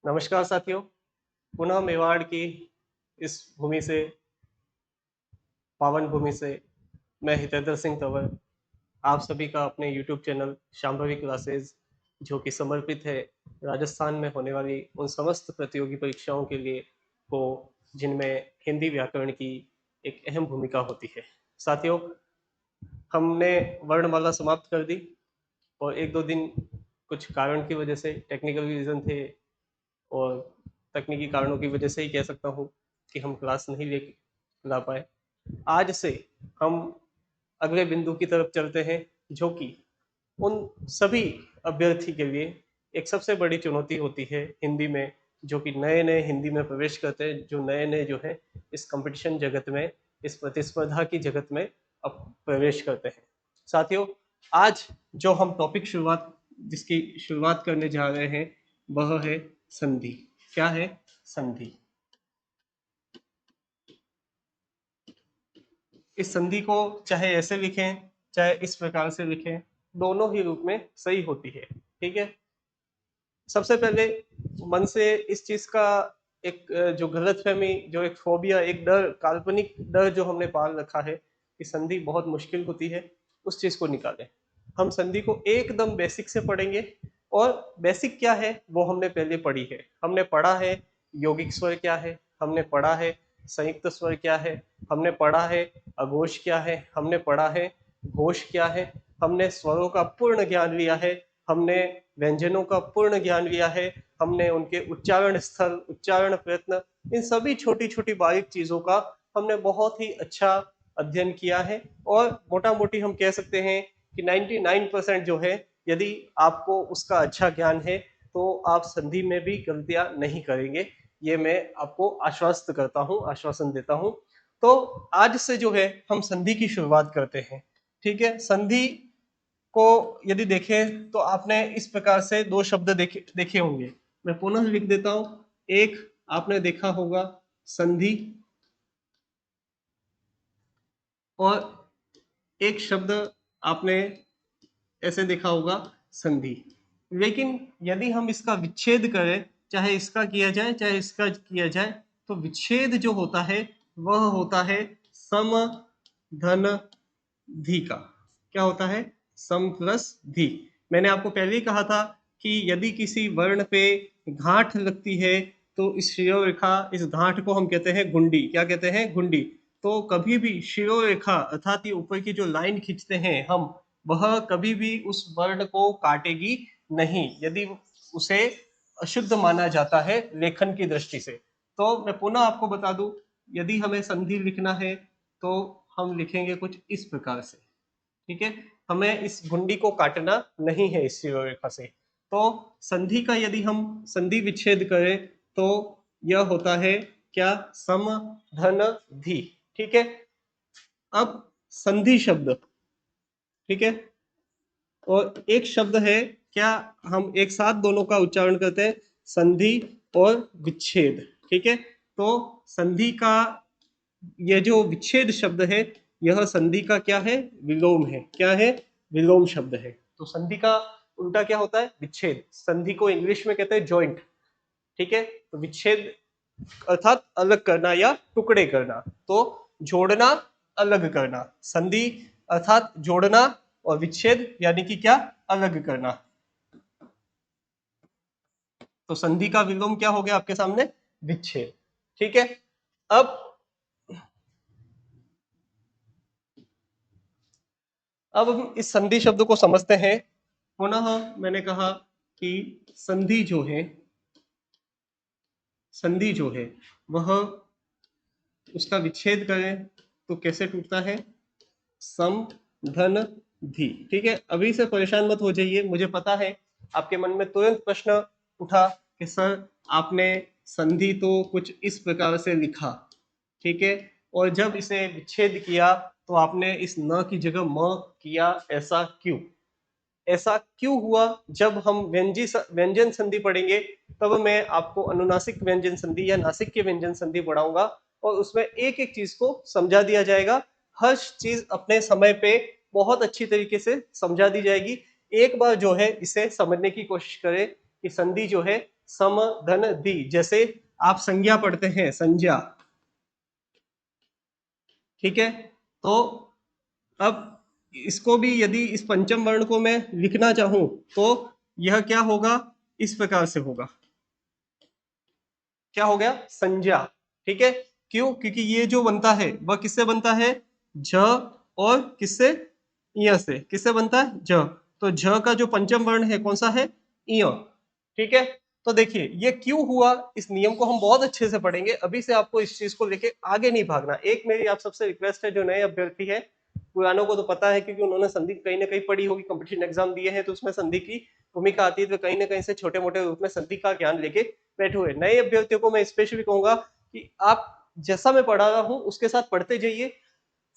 नमस्कार साथियों, पुनः मेवाड़ की इस भूमि से, पावन भूमि से मैं हितेंद्र सिंह तंवर आप सभी का अपने YouTube चैनल शांभवी क्लासेस, जो कि समर्पित है राजस्थान में होने वाली उन समस्त प्रतियोगी परीक्षाओं के लिए को जिनमें हिंदी व्याकरण की एक अहम भूमिका होती है। साथियों, हमने वर्णमाला समाप्त कर दी और एक दो दिन कुछ कारण की वजह से, टेक्निकल रीजन थे और तकनीकी कारणों की वजह से ही कह सकता हूँ कि हम क्लास नहीं ले ला पाए। आज से हम अगले बिंदु की तरफ चलते हैं, जो कि उन सभी अभ्यर्थी के लिए एक सबसे बड़ी चुनौती होती है हिंदी में, जो कि नए नए हिंदी में प्रवेश करते हैं, जो नए नए जो है इस कंपटीशन जगत में, इस प्रतिस्पर्धा की जगत में अब प्रवेश करते हैं। साथियों, आज जो हम टॉपिक जिसकी शुरुआत करने जा रहे हैं वह है संधि। क्या है संधि? इस संधि को चाहे ऐसे लिखें चाहे इस प्रकार से लिखें, दोनों ही रूप में सही होती है। ठीक है, सबसे पहले मन से इस चीज का एक जो गलतफहमी, जो एक फोबिया, एक डर, काल्पनिक डर जो हमने पाल रखा है कि संधि बहुत मुश्किल होती है, उस चीज को निकालें। हम संधि को एकदम बेसिक से पढ़ेंगे, और बेसिक क्या है वो हमने पहले पढ़ी है। हमने पढ़ा है यौगिक स्वर क्या है, हमने पढ़ा है संयुक्त स्वर क्या है, हमने पढ़ा है अघोष क्या है, हमने पढ़ा है घोष क्या है, हमने स्वरों का पूर्ण ज्ञान लिया है, हमने व्यंजनों का पूर्ण ज्ञान लिया है, हमने उनके उच्चारण स्थल, उच्चारण प्रयत्न, इन सभी छोटी छोटी बारीक चीजों का हमने बहुत ही अच्छा अध्ययन किया है। और मोटा मोटी हम कह सकते हैं कि 99% जो है, यदि आपको उसका अच्छा ज्ञान है तो आप संधि में भी गलतियां नहीं करेंगे। ये मैं आपको आश्वस्त करता हूँ, आश्वासन देता हूँ। तो आज से जो है हम संधि की शुरुआत करते हैं। ठीक है, संधि को यदि देखें तो आपने इस प्रकार से दो शब्द देखे होंगे। मैं पुनः लिख देता हूं। एक आपने देखा होगा संधि, और एक शब्द आपने ऐसे देखा होगा संधि। लेकिन यदि हम इसका विच्छेद करें, चाहे इसका किया जाए चाहे इसका किया जाए, तो विच्छेद जो होता है वह होता है सम धन धी का। क्या होता है? सम प्लस धी। मैंने आपको पहले ही कहा था कि यदि किसी वर्ण पे गांठ लगती है तो इस शिरोरेखा, इस गांठ को हम कहते हैं गुंडी। क्या कहते हैं? गुंडी। तो कभी भी शिरोरेखा अर्थात ये ऊपर की जो लाइन खींचते हैं हम, वह कभी भी उस वर्ण को काटेगी नहीं, यदि उसे अशुद्ध माना जाता है लेखन की दृष्टि से। तो मैं पुनः आपको बता दूं, यदि हमें संधि लिखना है तो हम लिखेंगे कुछ इस प्रकार से। ठीक है, हमें इस घुंडी को काटना नहीं है इस शिरोरेखा से। तो संधि का यदि हम संधि विच्छेद करें तो यह होता है क्या? सम धन धी। ठीक है, अब संधि शब्द, ठीक है, और एक शब्द है, क्या हम एक साथ दोनों का उच्चारण करते हैं? संधि और विच्छेद। ठीक है, तो संधि का ये जो विच्छेद शब्द है, यह संधि का क्या है? विलोम है। क्या है? विलोम शब्द है। तो संधि का उल्टा क्या होता है? विच्छेद। संधि को इंग्लिश में कहते हैं जॉइंट। ठीक है, तो विच्छेद अर्थात अलग करना या टुकड़े करना, तो जोड़ना, अलग करना। संधि अर्थात जोड़ना, और विच्छेद यानी कि क्या? अलग करना। तो संधि का विलोम क्या हो गया आपके सामने? विच्छेद। ठीक है, अब हम इस संधि शब्द को समझते हैं। पुनः मैंने कहा कि संधि जो है, संधि जो है वह, उसका विच्छेद करें तो कैसे टूटता है? सम धन धी। ठीक है, अभी से परेशान मत हो जाइए। मुझे पता है आपके मन में तुरंत प्रश्न उठा कि सर आपने संधि तो कुछ इस प्रकार से लिखा, ठीक है, और जब इसे विच्छेद किया तो आपने इस न की जगह म किया, ऐसा क्यों? ऐसा क्यों हुआ? जब हम व्यंजन संधि पढ़ेंगे तब मैं आपको अनुनासिक व्यंजन संधि या नासिक के व्यंजन संधि पढ़ाऊंगा, और उसमें एक एक चीज को समझा दिया जाएगा। हर चीज अपने समय पे बहुत अच्छी तरीके से समझा दी जाएगी। एक बार जो है इसे समझने की कोशिश करें कि संधि जो है सम धन धी, जैसे आप संज्ञा पढ़ते हैं, संज्ञा, ठीक है। तो अब इसको भी यदि इस पंचम वर्ण को मैं लिखना चाहूं तो यह क्या होगा, इस प्रकार से होगा, क्या हो गया, संज्ञा, ठीक है। क्यों, क्योंकि ये जो बनता है वह किससे बनता है, झ, और किससे, य से, किससे बनता है, झ। तो झ का जो पंचम वर्ण है कौन सा है, य, ठीक है। तो देखिए ये क्यों हुआ, इस नियम को हम बहुत अच्छे से पढ़ेंगे, अभी से आपको इस चीज को लेके आगे नहीं भागना। एक मेरी आप सबसे रिक्वेस्ट है, जो नए अभ्यर्थी है, पुरानों को तो पता है क्योंकि उन्होंने संधि कहीं ना कहीं पढ़ी होगी, कंपटीशन एग्जाम दिए हैं तो उसमें संधि की भूमिका आती है, तो कहीं ना कहीं से छोटे मोटे रूप में संधि का ज्ञान लेके बैठे हुए नए अभ्यर्थियों को मैं स्पेशली कहूंगा कि आप जैसा मैं पढ़ा रहा हूं उसके साथ पढ़ते जाइए।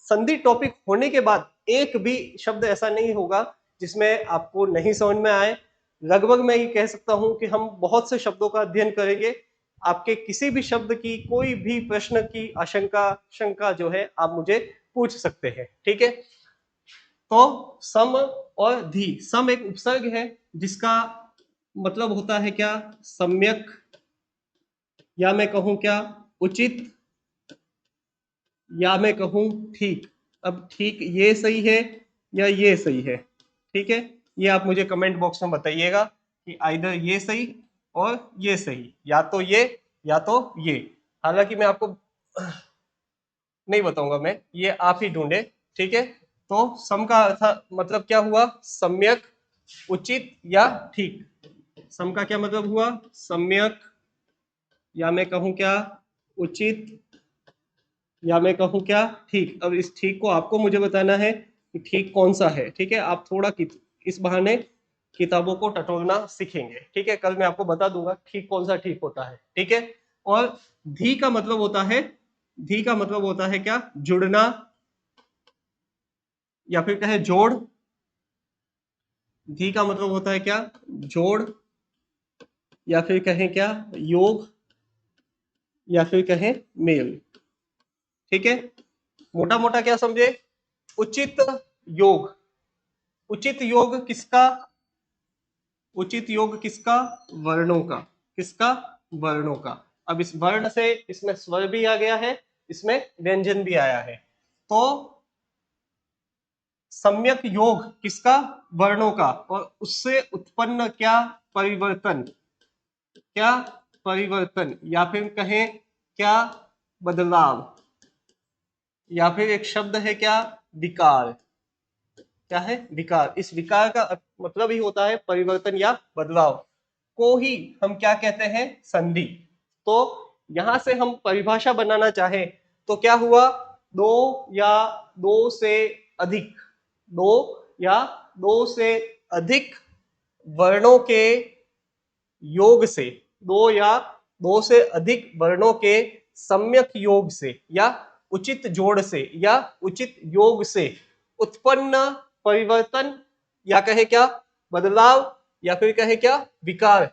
संधि टॉपिक होने के बाद एक भी शब्द ऐसा नहीं होगा जिसमें आपको नहीं समझ में आए। लगभग मैं ये कह सकता हूं कि हम बहुत से शब्दों का अध्ययन करेंगे, आपके किसी भी शब्द की कोई भी प्रश्न की आशंका शंका जो है आप मुझे पूछ सकते हैं, ठीक है। तो सम और धी, सम एक उपसर्ग है जिसका मतलब होता है क्या, सम्यक, या मैं कहूं क्या, उचित, या मैं कहूं ठीक। अब ठीक ये सही है या ये सही है, ठीक है, ये आप मुझे कमेंट बॉक्स में बताइएगा कि आइदर ये सही और ये सही, या तो ये या तो ये। हालांकि मैं आपको नहीं बताऊंगा, मैं ये आप ही ढूंढे, ठीक है। तो सम का अर्थ मतलब क्या हुआ, सम्यक, उचित या ठीक। सम का क्या मतलब हुआ, सम्यक, या मैं कहूं क्या, उचित, या मैं कहूं क्या, ठीक। अब इस ठीक को आपको मुझे बताना है कि ठीक कौन सा है, ठीक है। आप थोड़ा इस बहाने किताबों को टटोलना सीखेंगे, ठीक है। कल मैं आपको बता दूंगा ठीक कौन सा ठीक होता है, ठीक है। और धी का मतलब होता है, धी का मतलब होता है क्या, जुड़ना, या फिर कहे जोड़। धी का मतलब होता है क्या, जोड़, या फिर कहें क्या, योग, या फिर कहें मेल, ठीक है। मोटा मोटा क्या समझे, उचित योग, उचित योग किसका, उचित योग किसका, वर्णों का, किसका, वर्णों का। अब इस वर्ण से इसमें स्वर भी आ गया है, इसमें व्यंजन भी आया है। तो सम्यक योग किसका, वर्णों का, और उससे उत्पन्न क्या, परिवर्तन, क्या, परिवर्तन, या फिर कहें क्या, बदलाव, या फिर एक शब्द है क्या, विकार, क्या है, विकार। इस विकार का मतलब ही होता है परिवर्तन या बदलाव, को ही हम क्या कहते हैं, संधि। तो यहां से हम परिभाषा बनाना चाहें तो क्या हुआ, दो या दो से अधिक, दो या दो से अधिक वर्णों के योग से, दो या दो से अधिक वर्णों के सम्यक योग से या उचित जोड़ से या उचित योग से उत्पन्न परिवर्तन, या कहे क्या, बदलाव, या फिर कहे क्या, विकार,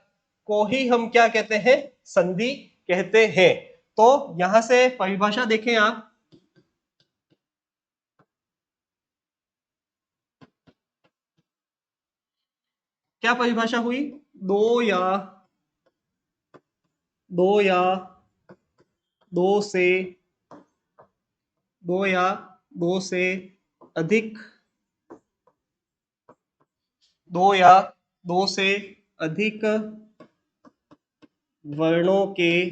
को ही हम क्या कहते हैं, संधि कहते हैं। तो यहां से परिभाषा देखें आप, क्या परिभाषा हुई, दो या दो या दो से दो या दो से अधिक, दो या दो से अधिक वर्णों के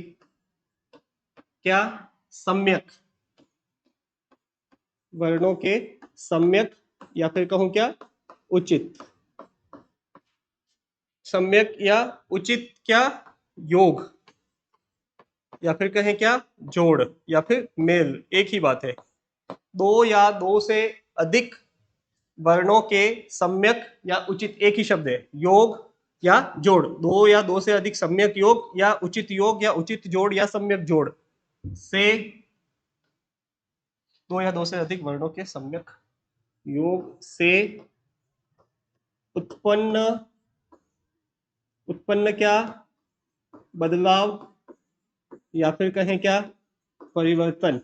क्या, सम्यक, वर्णों के सम्यक, या फिर कहूं क्या, उचित, सम्यक या उचित क्या, योग, या फिर कहें क्या, जोड़, या फिर मेल, एक ही बात है। दो या दो से अधिक वर्णों के सम्यक या उचित, एक ही शब्द है, योग या जोड़, दो या दो से अधिक सम्यक योग या उचित जोड़ या सम्यक जोड़ से, दो या दो से अधिक वर्णों के सम्यक योग से उत्पन्न, उत्पन्न क्या, बदलाव, या फिर कहें क्या, परिवर्तन,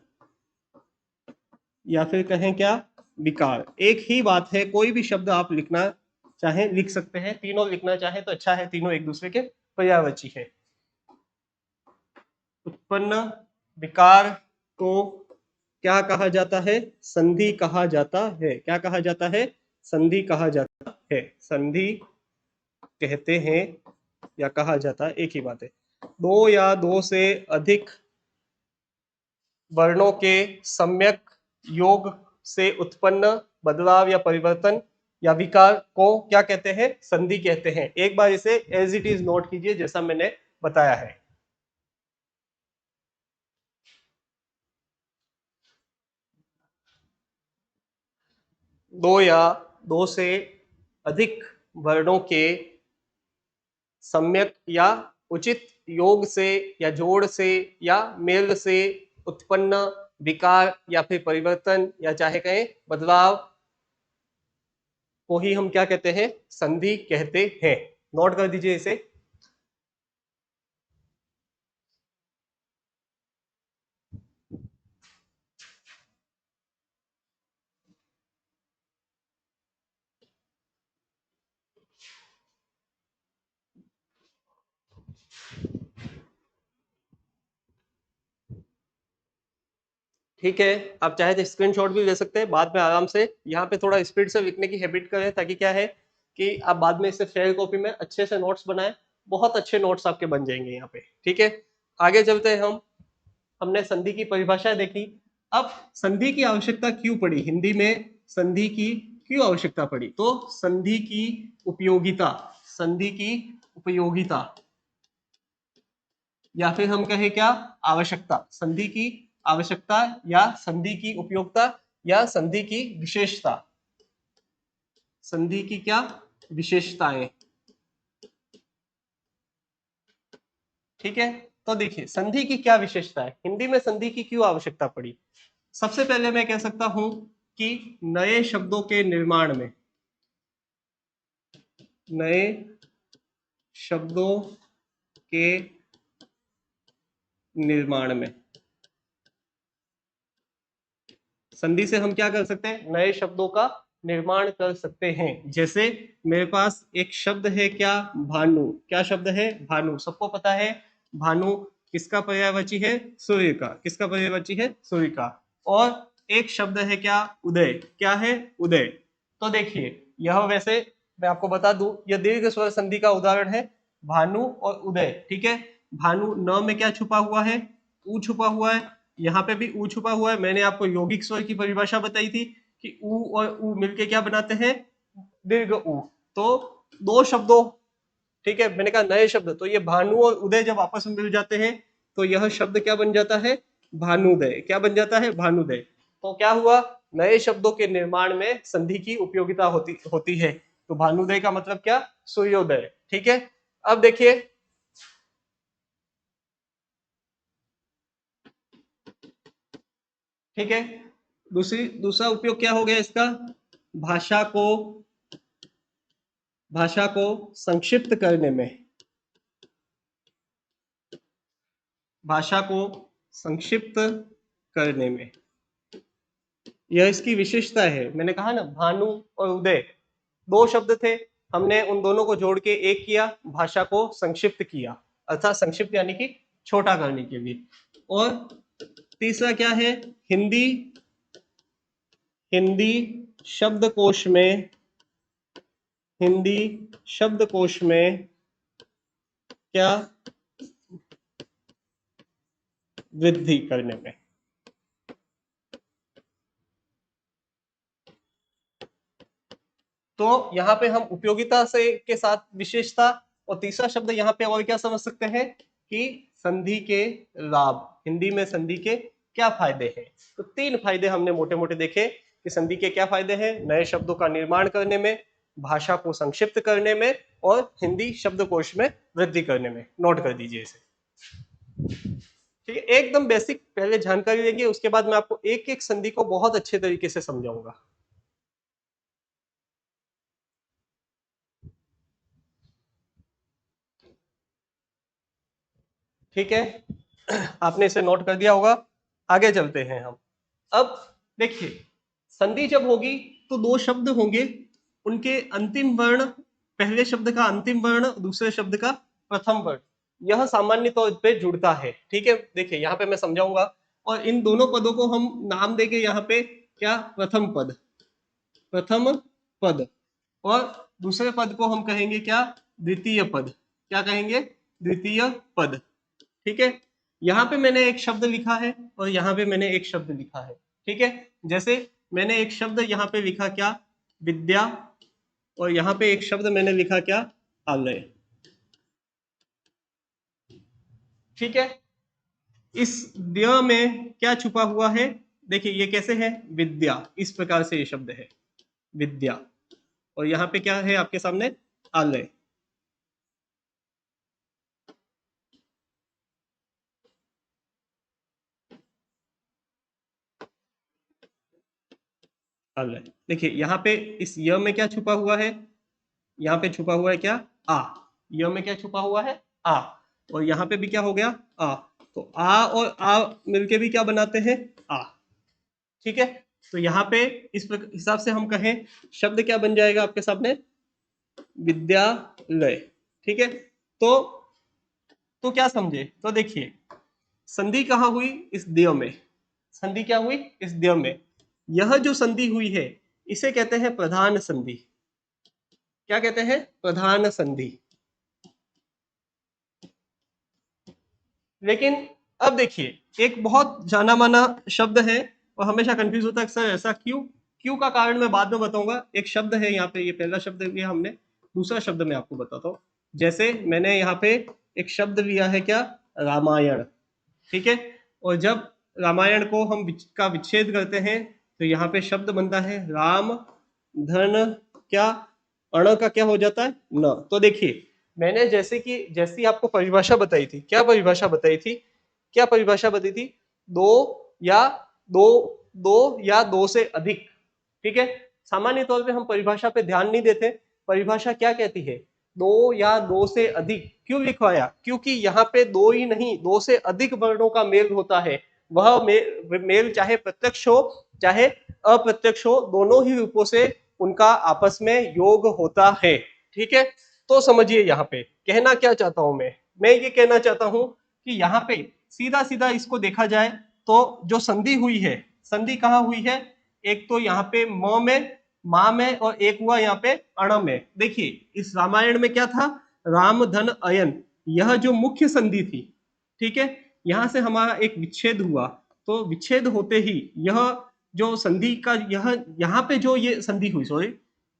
या फिर कहें क्या, विकार। एक ही बात है, कोई भी शब्द आप लिखना चाहें लिख सकते हैं, तीनों लिखना चाहें तो अच्छा है, तीनों एक दूसरे के पर्यायवाची है। उत्पन्न विकार को क्या कहा जाता है? संधि कहा जाता है। क्या कहा जाता है? संधि कहा जाता है। संधि कहते हैं या कहा जाता है, एक ही बात है। दो या दो से अधिक वर्णों के सम्यक योग से उत्पन्न बदलाव या परिवर्तन या विकार को क्या कहते हैं? संधि कहते हैं। एक बार इसे एज इट इज नोट कीजिए जैसा मैंने बताया है। दो या दो से अधिक वर्णों के सम्यक या उचित योग से या जोड़ से या मेल से उत्पन्न विकार या फिर परिवर्तन या चाहे कहें बदलाव को ही हम क्या कहते हैं? संधि कहते हैं। नोट कर दीजिए इसे। ठीक है, आप चाहे तो स्क्रीनशॉट भी ले सकते हैं बाद में आराम से। यहाँ पे थोड़ा स्पीड से लिखने की हैबिट करें ताकि क्या है कि आप बाद में इसे फेयर कॉपी में अच्छे से नोट्स बनाएं। बहुत अच्छे नोट्स आपके बन जाएंगे यहाँ पे। ठीक है, आगे चलते हैं हम। हमने संधि की परिभाषा देखी। अब संधि की आवश्यकता क्यों पड़ी? हिंदी में संधि की क्यों आवश्यकता पड़ी? तो संधि की उपयोगिता, संधि की उपयोगिता या फिर हम कहें क्या? आवश्यकता। संधि की आवश्यकता या संधि की उपयोगिता या संधि की विशेषता। संधि की क्या विशेषताएं? ठीक है, तो देखिए संधि की क्या विशेषता है, हिंदी में संधि की क्यों आवश्यकता पड़ी। सबसे पहले मैं कह सकता हूं कि नए शब्दों के निर्माण में, नए शब्दों के निर्माण में संधि से हम क्या कर सकते हैं? नए शब्दों का निर्माण कर सकते हैं। जैसे मेरे पास एक शब्द है क्या? भानु। क्या शब्द है? भानु। सबको पता है भानु किसका पर्यायवाची है? सूर्य का। किसका पर्यायवाची है? सूर्य का। और एक शब्द है क्या? उदय। क्या है? उदय। तो देखिए यह वैसे मैं आपको बता दूं, यह दीर्घ स्वर संधि का उदाहरण है, भानु और उदय। ठीक है, भानु न में क्या छुपा हुआ है? ऊ छुपा हुआ है। यहाँ पे भी ऊ छुपा हुआ है। मैंने आपको यौगिक स्वर की परिभाषा बताई थी कि ऊ और ऊ मिलके क्या बनाते हैं? दीर्घ ऊ। तो दो शब्दों, ठीक है, मैंने कहा नए शब्द, तो ये भानु और उदय जब आपस में मिल जाते हैं तो यह शब्द क्या बन जाता है? भानुदय। क्या बन जाता है? भानुदय। तो क्या हुआ? नए शब्दों के निर्माण में संधि की उपयोगिता होती है। तो भानुदय का मतलब क्या? सूर्योदय। ठीक है, अब देखिए ठीक है, दूसरा उपयोग क्या हो गया इसका? भाषा को भाषा को संक्षिप्त करने में, भाषा को संक्षिप्त करने में, यह इसकी विशेषता है। मैंने कहा ना भानु और उदय दो शब्द थे, हमने उन दोनों को जोड़ के एक किया, भाषा को संक्षिप्त किया, अर्थात संक्षिप्त यानी कि छोटा करने के लिए। और तीसरा क्या है? हिंदी हिंदी शब्दकोश में, हिंदी शब्दकोश में क्या वृद्धि करने में। तो यहाँ पे हम उपयोगिता से के साथ विशेषता, और तीसरा शब्द यहाँ पे और क्या समझ सकते हैं कि संधि के लाभ, हिंदी में संधि के क्या फायदे हैं। तो तीन फायदे हमने मोटे मोटे देखे कि संधि के क्या फायदे हैं? नए शब्दों का निर्माण करने में, भाषा को संक्षिप्त करने में, और हिंदी शब्दकोश में वृद्धि करने में। नोट कर दीजिए इसे। ठीक है, एकदम बेसिक पहले जानकारी लेंगे, उसके बाद मैं आपको एक एक संधि को बहुत अच्छे तरीके से समझाऊंगा। ठीक है, आपने इसे नोट कर दिया होगा। आगे चलते हैं हम। अब देखिए संधि जब होगी तो दो शब्द होंगे, उनके अंतिम वर्ण, पहले शब्द का अंतिम वर्ण दूसरे शब्द का प्रथम वर्ण, यह सामान्य तौर पे जुड़ता है। ठीक है, देखिए यहाँ पे मैं समझाऊंगा। और इन दोनों पदों को हम नाम देंगे यहाँ पे क्या, प्रथम पद, प्रथम पद। और दूसरे पद को हम कहेंगे क्या, द्वितीय पद। क्या कहेंगे, द्वितीय पद। ठीक है, यहाँ पे मैंने एक शब्द लिखा है और यहाँ पे मैंने एक शब्द लिखा है। ठीक है, जैसे मैंने एक शब्द यहाँ पे लिखा क्या, विद्या, और यहाँ पे एक शब्द मैंने लिखा क्या, आलय। ठीक है, इस द्य में क्या छुपा हुआ है, देखिए ये कैसे है, विद्या, इस प्रकार से ये शब्द है विद्या। और यहाँ पे क्या है आपके सामने, आलय। आलय, देखिए यहाँ पे इस य में क्या छुपा हुआ है, यहाँ पे छुपा हुआ है क्या, आ। य में क्या छुपा हुआ है, आ। और यहाँ पे भी क्या हो गया, आ। तो आ और आ मिलके भी क्या बनाते हैं, आ। ठीक है, तो यहाँ पे इस हिसाब से हम कहें, शब्द क्या बन जाएगा आपके सामने, विद्यालय। ठीक है, तो क्या समझे, तो देखिए संधि कहाँ हुई, इस देव में। संधि क्या हुई, इस देव में। यह जो संधि हुई है इसे कहते हैं प्रधान संधि। क्या कहते हैं, प्रधान संधि। लेकिन अब देखिए, एक बहुत जाना माना शब्द है और हमेशा कंफ्यूज होता है सर ऐसा क्यों। क्यों का कारण मैं बाद में बताऊंगा। एक शब्द है यहाँ पे, ये पहला शब्द लिया हमने, दूसरा शब्द मैं आपको बताता हूँ। जैसे मैंने यहाँ पे एक शब्द लिया है क्या, रामायण। ठीक है, और जब रामायण को हम का विच्छेद करते हैं तो यहाँ पे शब्द बनता है राम, धन, क्या, अण का क्या हो जाता है, न। तो देखिए मैंने जैसी आपको परिभाषा बताई थी, क्या परिभाषा बताई थी, क्या परिभाषा बताई थी, दो या दो, दो या दो से अधिक। ठीक है, सामान्य तौर पे हम परिभाषा पे ध्यान नहीं देते। परिभाषा क्या कहती है, दो या दो से अधिक। क्यों लिखवाया, क्योंकि यहाँ पे दो ही नहीं, दो से अधिक वर्णों का मेल होता है। वह मेल चाहे प्रत्यक्ष हो चाहे अप्रत्यक्ष हो, दोनों ही रूपों से उनका आपस में योग होता है। ठीक है, तो समझिए यहाँ पे कहना क्या चाहता हूं मैं ये कहना चाहता हूं कि यहाँ पे सीधा सीधा इसको देखा जाए तो जो संधि हुई है, संधि कहाँ हुई है, एक तो यहाँ पे म में, माँ में, और एक हुआ यहाँ पे अण में। देखिए इस रामायण में क्या था, राम, धन, अयन, यह जो मुख्य संधि थी। ठीक है, यहाँ से हमारा एक विच्छेद हुआ, तो विच्छेद होते ही यह जो संधि का यहाँ पे जो ये संधि हुई, सॉरी,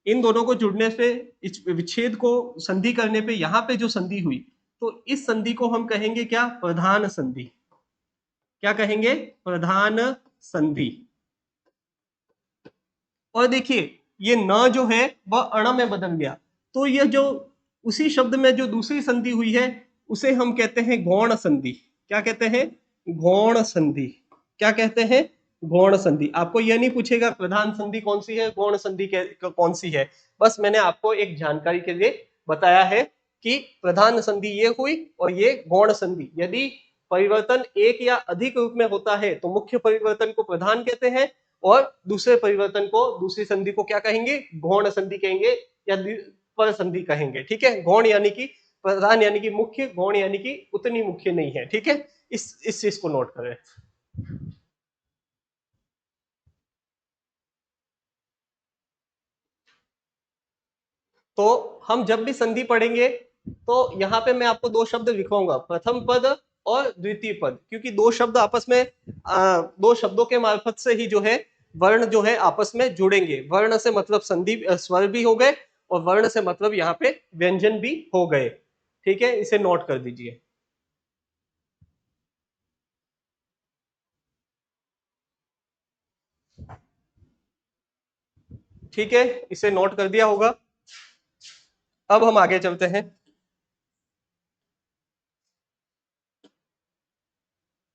इन दोनों को जुड़ने से, इस विच्छेद को संधि करने पे यहाँ पे जो संधि हुई, तो इस संधि को हम कहेंगे क्या, प्रधान संधि। क्या कहेंगे, प्रधान संधि। और देखिए ये न जो है वह अण में बदल गया, तो यह जो उसी शब्द में जो दूसरी संधि हुई है उसे हम कहते हैं गौण संधि। क्या कहते हैं, गौण संधि। क्या कहते हैं, गौण संधि। आपको यह नहीं पूछेगा प्रधान संधि कौन सी है, गौण संधि कौन सी है, बस मैंने आपको एक जानकारी के लिए बताया है कि प्रधान संधि ये हुई और ये गौण संधि। यदि परिवर्तन एक या अधिक रूप में होता है तो मुख्य परिवर्तन को प्रधान कहते हैं, और दूसरे परिवर्तन को, दूसरी संधि को क्या कहेंगे, गौण संधि कहेंगे या पर संधि कहेंगे। ठीक है, गौण यानी कि प्रधान यानी कि मुख्य, गौण यानी कि उतनी मुख्य नहीं है। ठीक है, इस चीज को नोट करें। तो हम जब भी संधि पढ़ेंगे तो यहाँ पे मैं आपको दो शब्द लिखवाऊंगा, प्रथम पद और द्वितीय पद, क्योंकि दो शब्द आपस में दो शब्दों के मार्फत से ही जो है वर्ण जो है आपस में जुड़ेंगे। वर्ण से मतलब संधि, स्वर भी हो गए, और वर्ण से मतलब यहाँ पे व्यंजन भी हो गए। ठीक है, इसे नोट कर दीजिए। ठीक है, इसे नोट कर दिया होगा। अब हम आगे चलते हैं।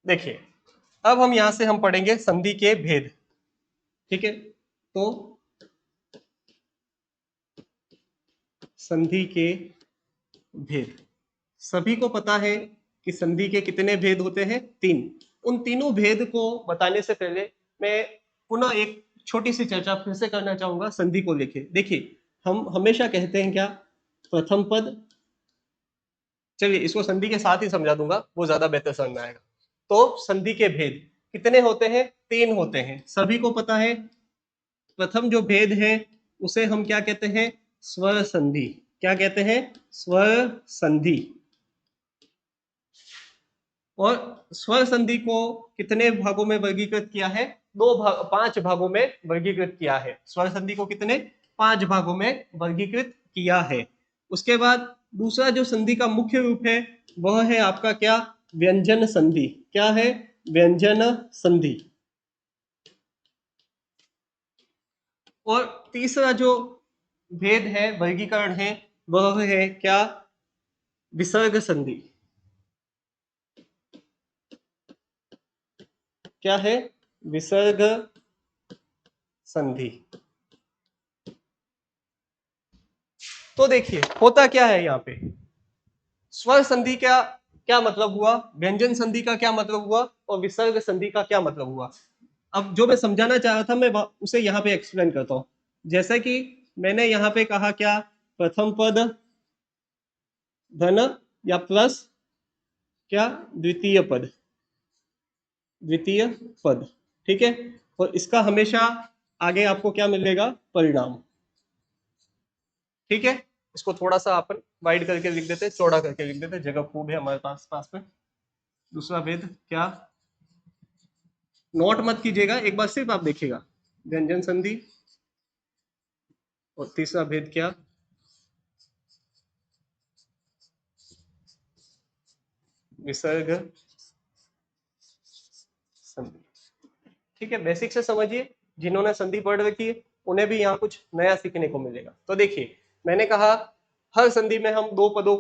देखिए अब हम यहां से हम पढ़ेंगे संधि के भेद। ठीक है, तो संधि के भेद, सभी को पता है कि संधि के कितने भेद होते हैं, तीन। उन तीनों भेद को बताने से पहले मैं पुनः एक छोटी सी चर्चा फिर से करना चाहूंगा संधि को लेके। देखिए हम हमेशा कहते हैं क्या, प्रथम पद, चलिए इसको संधि के साथ ही समझा दूंगा, वो ज्यादा बेहतर समझ में आएगा। तो संधि के भेद कितने होते हैं? 3 होते हैं, सभी को पता है। प्रथम जो भेद है उसे हम क्या कहते हैं? स्वर संधि। क्या कहते हैं? स्वर संधि। और स्वर संधि को कितने भागों में वर्गीकृत किया है? 5 भागों में वर्गीकृत किया है। स्वर संधि को कितने? 5 भागों में वर्गीकृत किया है। उसके बाद दूसरा जो संधि का मुख्य रूप है वह है आपका क्या? व्यंजन संधि। क्या है? व्यंजन संधि। और तीसरा जो भेद है, वर्गीकरण है, वह है क्या? विसर्ग संधि। क्या है? विसर्ग संधि। तो देखिए होता क्या है यहाँ पे, स्वर संधि का क्या मतलब हुआ, व्यंजन संधि का क्या मतलब हुआ, और विसर्ग संधि का क्या मतलब हुआ। अब जो मैं समझाना चाह रहा था मैं उसे यहाँ पे एक्सप्लेन करता हूँ। जैसे कि मैंने यहाँ पे कहा क्या? प्रथम पद धन या प्लस क्या? द्वितीय पद। द्वितीय पद, ठीक है। और इसका हमेशा आगे आपको क्या मिलेगा? परिणाम। ठीक है, इसको थोड़ा सा अपन वाइड करके लिख देते, चौड़ा करके लिख देते, जगह खूब है हमारे पास में। दूसरा भेद क्या? नोट मत कीजिएगा, एक बार सिर्फ आप देखिएगा, व्यंजन संधि। और तीसरा भेद क्या? विसर्ग संधि। ठीक है, बेसिक से समझिए, जिन्होंने संधि पढ़ रखी है उन्हें भी यहाँ कुछ नया सीखने को मिलेगा। तो देखिए मैंने कहा हर संधि में हम 2 पदों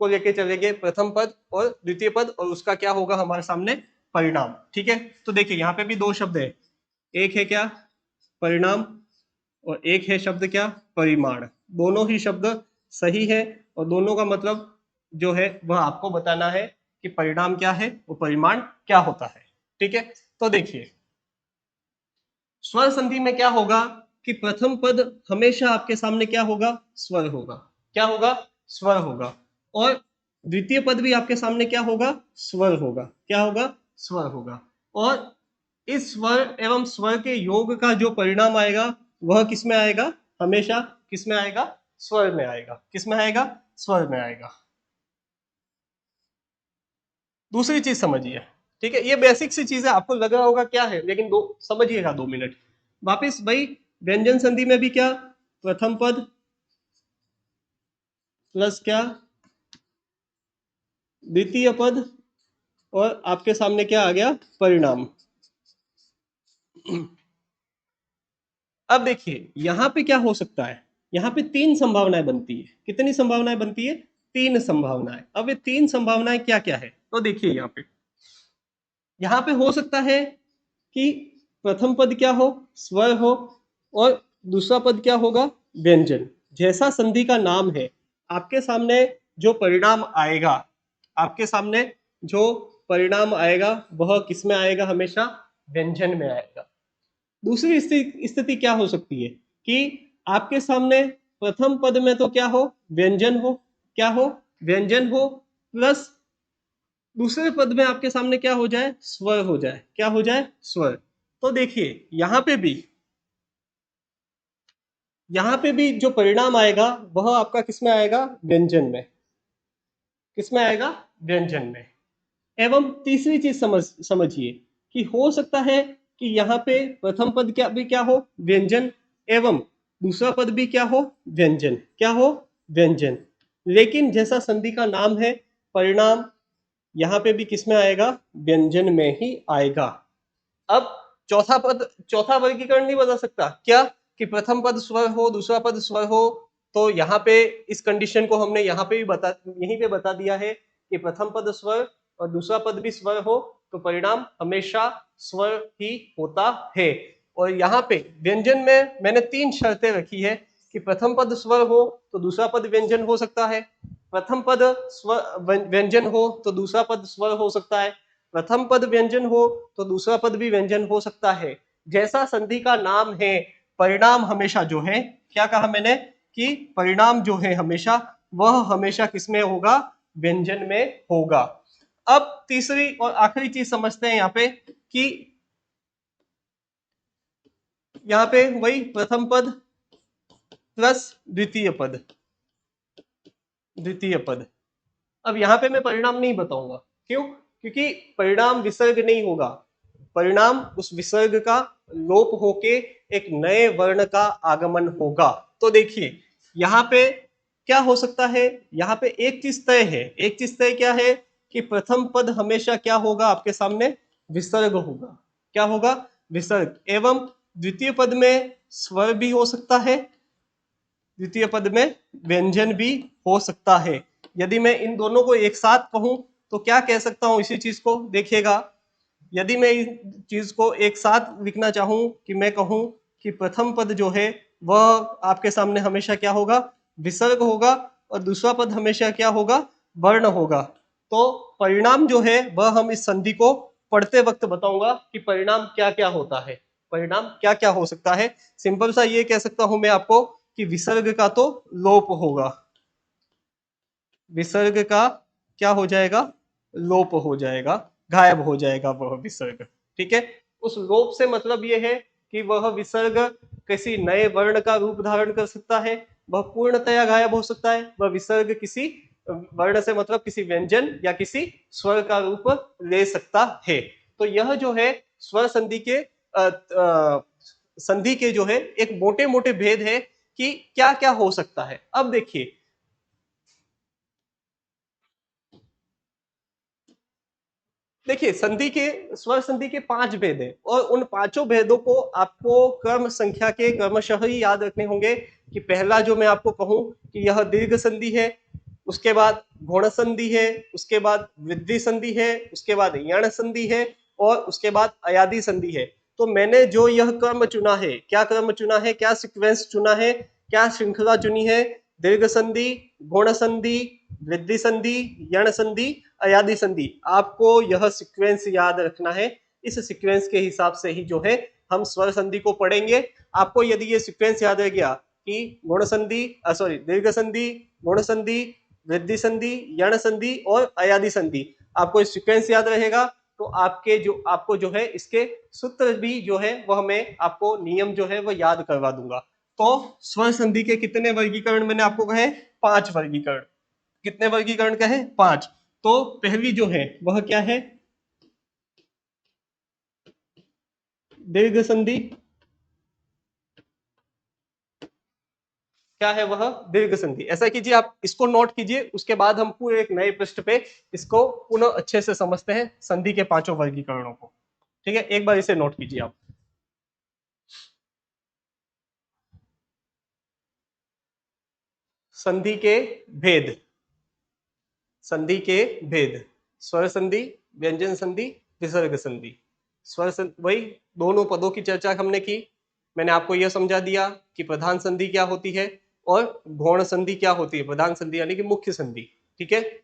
को लेके चलेंगे, प्रथम पद और द्वितीय पद, और उसका क्या होगा हमारे सामने? परिणाम। ठीक है, तो देखिए यहाँ पे भी 2 शब्द है, एक है क्या? परिणाम, और एक है शब्द क्या? परिमाण। दोनों ही शब्द सही है, और दोनों का मतलब जो है वह आपको बताना है कि परिणाम क्या है और परिमाण क्या होता है। ठीक है, तो देखिए स्वर संधि में क्या होगा कि प्रथम पद हमेशा आपके सामने क्या होगा? स्वर होगा। क्या होगा? स्वर होगा। और द्वितीय पद भी आपके सामने क्या होगा? स्वर होगा। क्या होगा? स्वर होगा। और इस स्वर एवं स्वर के योग का जो परिणाम आएगा वह किस में आएगा? हमेशा किस में आएगा? स्वर में आएगा। किस में आएगा? स्वर में आएगा। दूसरी चीज समझिए, ठीक है, ये बेसिक सी चीज है, आपको लग रहा होगा क्या है, लेकिन दो समझिएगा 2 मिनट वापिस। भाई व्यंजन संधि में भी क्या? प्रथम पद प्लस क्या? द्वितीय पद, और आपके सामने क्या आ गया? परिणाम। अब देखिए यहाँ पे क्या हो सकता है, यहाँ पे 3 संभावनाएं बनती है। कितनी संभावनाएं बनती है? 3 संभावनाएं। अब ये 3 संभावनाएं क्या क्या है, तो देखिए यहाँ पे हो सकता है कि प्रथम पद क्या हो? स्वर हो, और दूसरा पद क्या होगा? व्यंजन। जैसा संधि का नाम है, आपके सामने जो परिणाम आएगा, आपके सामने जो परिणाम आएगा वह किस में आएगा? हमेशा व्यंजन में आएगा। दूसरी स्थिति क्या हो सकती है कि आपके सामने प्रथम पद में तो क्या हो? व्यंजन हो। क्या हो? व्यंजन हो, प्लस दूसरे पद में आपके सामने क्या हो जाए? स्वर हो जाए। क्या हो जाए? स्वर। तो देखिए यहाँ पे भी जो परिणाम आएगा वह आपका किस में आएगा? व्यंजन में। किस में आएगा? व्यंजन में। एवं तीसरी चीज समझिए कि हो सकता है कि यहाँ पे प्रथम पद क्या हो? व्यंजन, एवं दूसरा पद भी क्या हो? व्यंजन। क्या हो? व्यंजन। लेकिन जैसा संधि का नाम है, परिणाम यहाँ पे भी किस में आएगा? व्यंजन में ही आएगा। अब चौथा वर्गीकरण नहीं बता सकता क्या? कि प्रथम पद स्वर हो, दूसरा पद स्वर हो। तो यहाँ पे इस कंडीशन को हमने यहाँ पे भी यहीं पे बता दिया है कि प्रथम पद स्वर और दूसरा पद भी स्वर हो तो परिणाम हमेशा स्वर ही होता है। और यहाँ पे व्यंजन में मैंने 3 शर्तें रखी है कि प्रथम पद स्वर हो तो दूसरा पद व्यंजन हो सकता है, प्रथम पद स्वर व्यंजन हो तो दूसरा पद स्वर हो सकता है, प्रथम पद व्यंजन हो तो दूसरा पद भी व्यंजन हो सकता है। जैसा संधि का नाम है, परिणाम हमेशा जो है, क्या कहा मैंने कि परिणाम जो है हमेशा वह हमेशा किसमें होगा? व्यंजन में होगा। अब तीसरी और आखिरी चीज समझते हैं यहाँ पे कि यहाँ पे वही प्रथम पद प्लस द्वितीय पद, द्वितीय पद। अब यहाँ पे मैं परिणाम नहीं बताऊंगा, क्यों? क्योंकि परिणाम विसर्ग नहीं होगा, परिणाम उस विसर्ग का लोप होके एक नए वर्ण का आगमन होगा। तो देखिए यहाँ पे क्या हो सकता है, यहाँ पे एक चीज तय है, एक चीज तय क्या है कि प्रथम पद हमेशा क्या होगा आपके सामने, विसर्ग होगा। क्या होगा? विसर्ग। एवं द्वितीय पद में स्वर भी हो सकता है, द्वितीय पद में व्यंजन भी हो सकता है। यदि मैं इन दोनों को एक साथ कहूं तो क्या कह सकता हूं इसी चीज को, देखिएगा। यदि मैं इस चीज को एक साथ लिखना चाहूं कि मैं कहूं कि प्रथम पद जो है वह आपके सामने हमेशा क्या होगा, विसर्ग होगा, और दूसरा पद हमेशा क्या होगा, वर्ण होगा। तो परिणाम जो है वह हम इस संधि को पढ़ते वक्त बताऊंगा कि परिणाम क्या क्या होता है, परिणाम क्या क्या हो सकता है। सिंपल सा ये कह सकता हूं मैं आपको कि विसर्ग का तो लोप होगा, विसर्ग का क्या हो जाएगा, लोप हो जाएगा, गायब हो जाएगा वह विसर्ग। ठीक है, उस लोप से मतलब ये है कि वह विसर्ग किसी नए वर्ण का रूप धारण कर सकता है, वह पूर्णतया गायब हो सकता है, वह विसर्ग किसी वर्ण से मतलब किसी व्यंजन या किसी स्वर का रूप ले सकता है। तो यह जो है स्वर संधि के संधि के जो है एक मोटे मोटे भेद है कि क्या क्या हो सकता है। अब देखिए देखिए संधि के, स्वर संधि के 5 भेद हैं और उन पांचों भेदों को आपको क्रम संख्या के क्रमशः ही याद रखने होंगे। कि पहला जो मैं आपको कहूं कि यह दीर्घ संधि है, उसके बाद गुण संधि है, उसके बाद वृद्धि संधि है, उसके बाद यण संधि है, और उसके बाद अयादि संधि है। तो मैंने जो यह क्रम चुना है, क्या क्रम चुना है, क्या सीक्वेंस चुना है, क्या श्रृंखला चुनी है, दीर्घ संधि, गुण संधि, वृद्धि संधि, यण संधि, अयादि संधि, आपको यह सीक्वेंस याद रखना है। इस सीक्वेंस के हिसाब से ही जो है हम स्वर संधि को पढ़ेंगे। आपको यदि ये सीक्वेंस याद रह गया कि गुण संधि, सॉरी दीर्घ संधि, गुण संधि, वृद्धि संधि, यण संधि और अयादि संधि, आपको इस सीक्वेंस याद रहेगा तो आपको जो है इसके सूत्र भी जो है वह मैं आपको नियम जो है वह याद करवा दूंगा। तो स्वर संधि के कितने वर्गीकरण मैंने आपको कहे, 5 वर्गीकरण। कितने वर्गीकरण कहे, 5। तो पहली जो है वह क्या है, दीर्घ संधि। क्या है वह, दीर्घ संधि। ऐसा कीजिए आप इसको नोट कीजिए, उसके बाद हम पूरे एक नए पृष्ठ पे इसको पुनः अच्छे से समझते हैं संधि के 5 वर्गीकरणों को। ठीक है, एक बार इसे नोट कीजिए आप। संधि के भेद, संधि के भेद, स्वर संधि, व्यंजन संधि, विसर्ग संधि। स्वर संधि वही दोनों पदों की चर्चा हमने की। मैंने आपको यह समझा दिया कि प्रधान संधि क्या होती है और गौण संधि क्या होती है। प्रधान संधि यानी कि मुख्य संधि, ठीक है,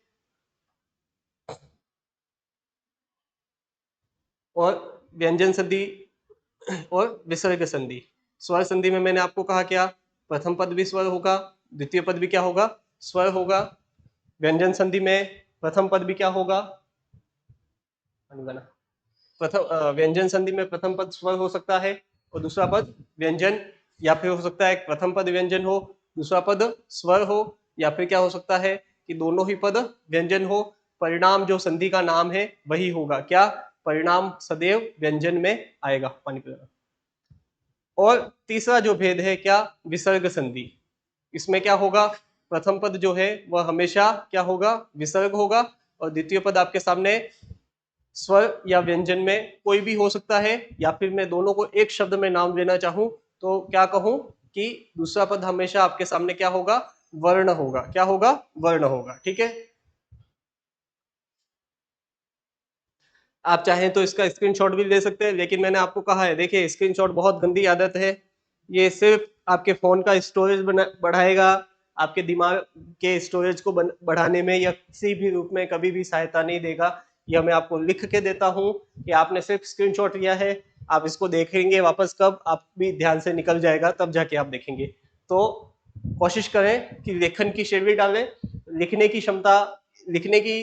और व्यंजन संधि और विसर्ग संधि। स्वर संधि में मैंने आपको कहा क्या, प्रथम पद भी स्वर होगा, द्वितीय पद भी क्या होगा, स्वर होगा। व्यंजन संधि में प्रथम पद भी क्या होगा, प्रथम व्यंजन संधि में प्रथम पद स्वर हो सकता है और दूसरा पद व्यंजन, या फिर हो सकता है प्रथम पद व्यंजन हो, दूसरा पद स्वर हो, या फिर क्या हो सकता है कि दोनों ही पद व्यंजन हो। परिणाम जो संधि का नाम है वही होगा क्या, परिणाम सदैव व्यंजन में आएगा। पानी पिलाना। और तीसरा जो भेद है क्या, विसर्ग संधि। इसमें क्या होगा, प्रथम पद जो है वह हमेशा क्या होगा, विसर्ग होगा, और द्वितीय पद आपके सामने स्वर या व्यंजन में कोई भी हो सकता है। या फिर मैं दोनों को एक शब्द में नाम लेना चाहूं तो क्या कहूं कि दूसरा पद हमेशा आपके सामने क्या होगा, वर्ण होगा। क्या होगा, वर्ण होगा। ठीक है, आप चाहें तो इसका स्क्रीनशॉट भी ले सकते हैं, लेकिन मैंने आपको कहा है, देखिए स्क्रीनशॉट बहुत गंदी आदत है। ये सिर्फ आपके फोन का स्टोरेज बढ़ाएगा, आपके दिमाग के स्टोरेज को बढ़ाने में या किसी भी रूप में कभी भी सहायता नहीं देगा। यह मैं आपको लिख के देता हूं कि आपने सिर्फ स्क्रीनशॉट लिया है, आप इसको देखेंगे वापस कब, आप भी ध्यान से निकल जाएगा तब जाके आप देखेंगे। तो कोशिश करें कि लेखन की शैली डालें, लिखने की क्षमता लिखने की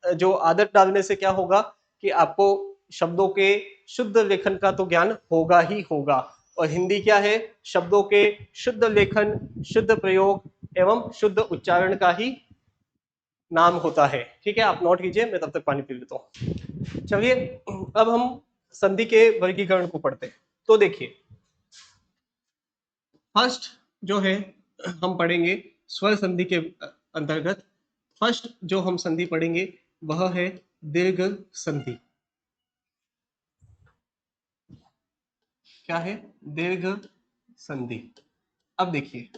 जो आदत डालने से क्या होगा कि आपको शब्दों के शुद्ध लेखन का तो ज्ञान होगा ही होगा। और हिंदी क्या है, शब्दों के शुद्ध लेखन, शुद्ध प्रयोग एवं शुद्ध उच्चारण का ही नाम होता है। ठीक है, आप नोट कीजिए, मैं तब तक पानी पी लेता हूँ। चलिए अब हम संधि के वर्गीकरण को पढ़ते हैं। तो देखिए, फर्स्ट जो है हम पढ़ेंगे स्वर संधि के अंतर्गत। फर्स्ट जो हम संधि पढ़ेंगे वह है दीर्घ संधि। क्या है? दीर्घ संधि। अब देखिए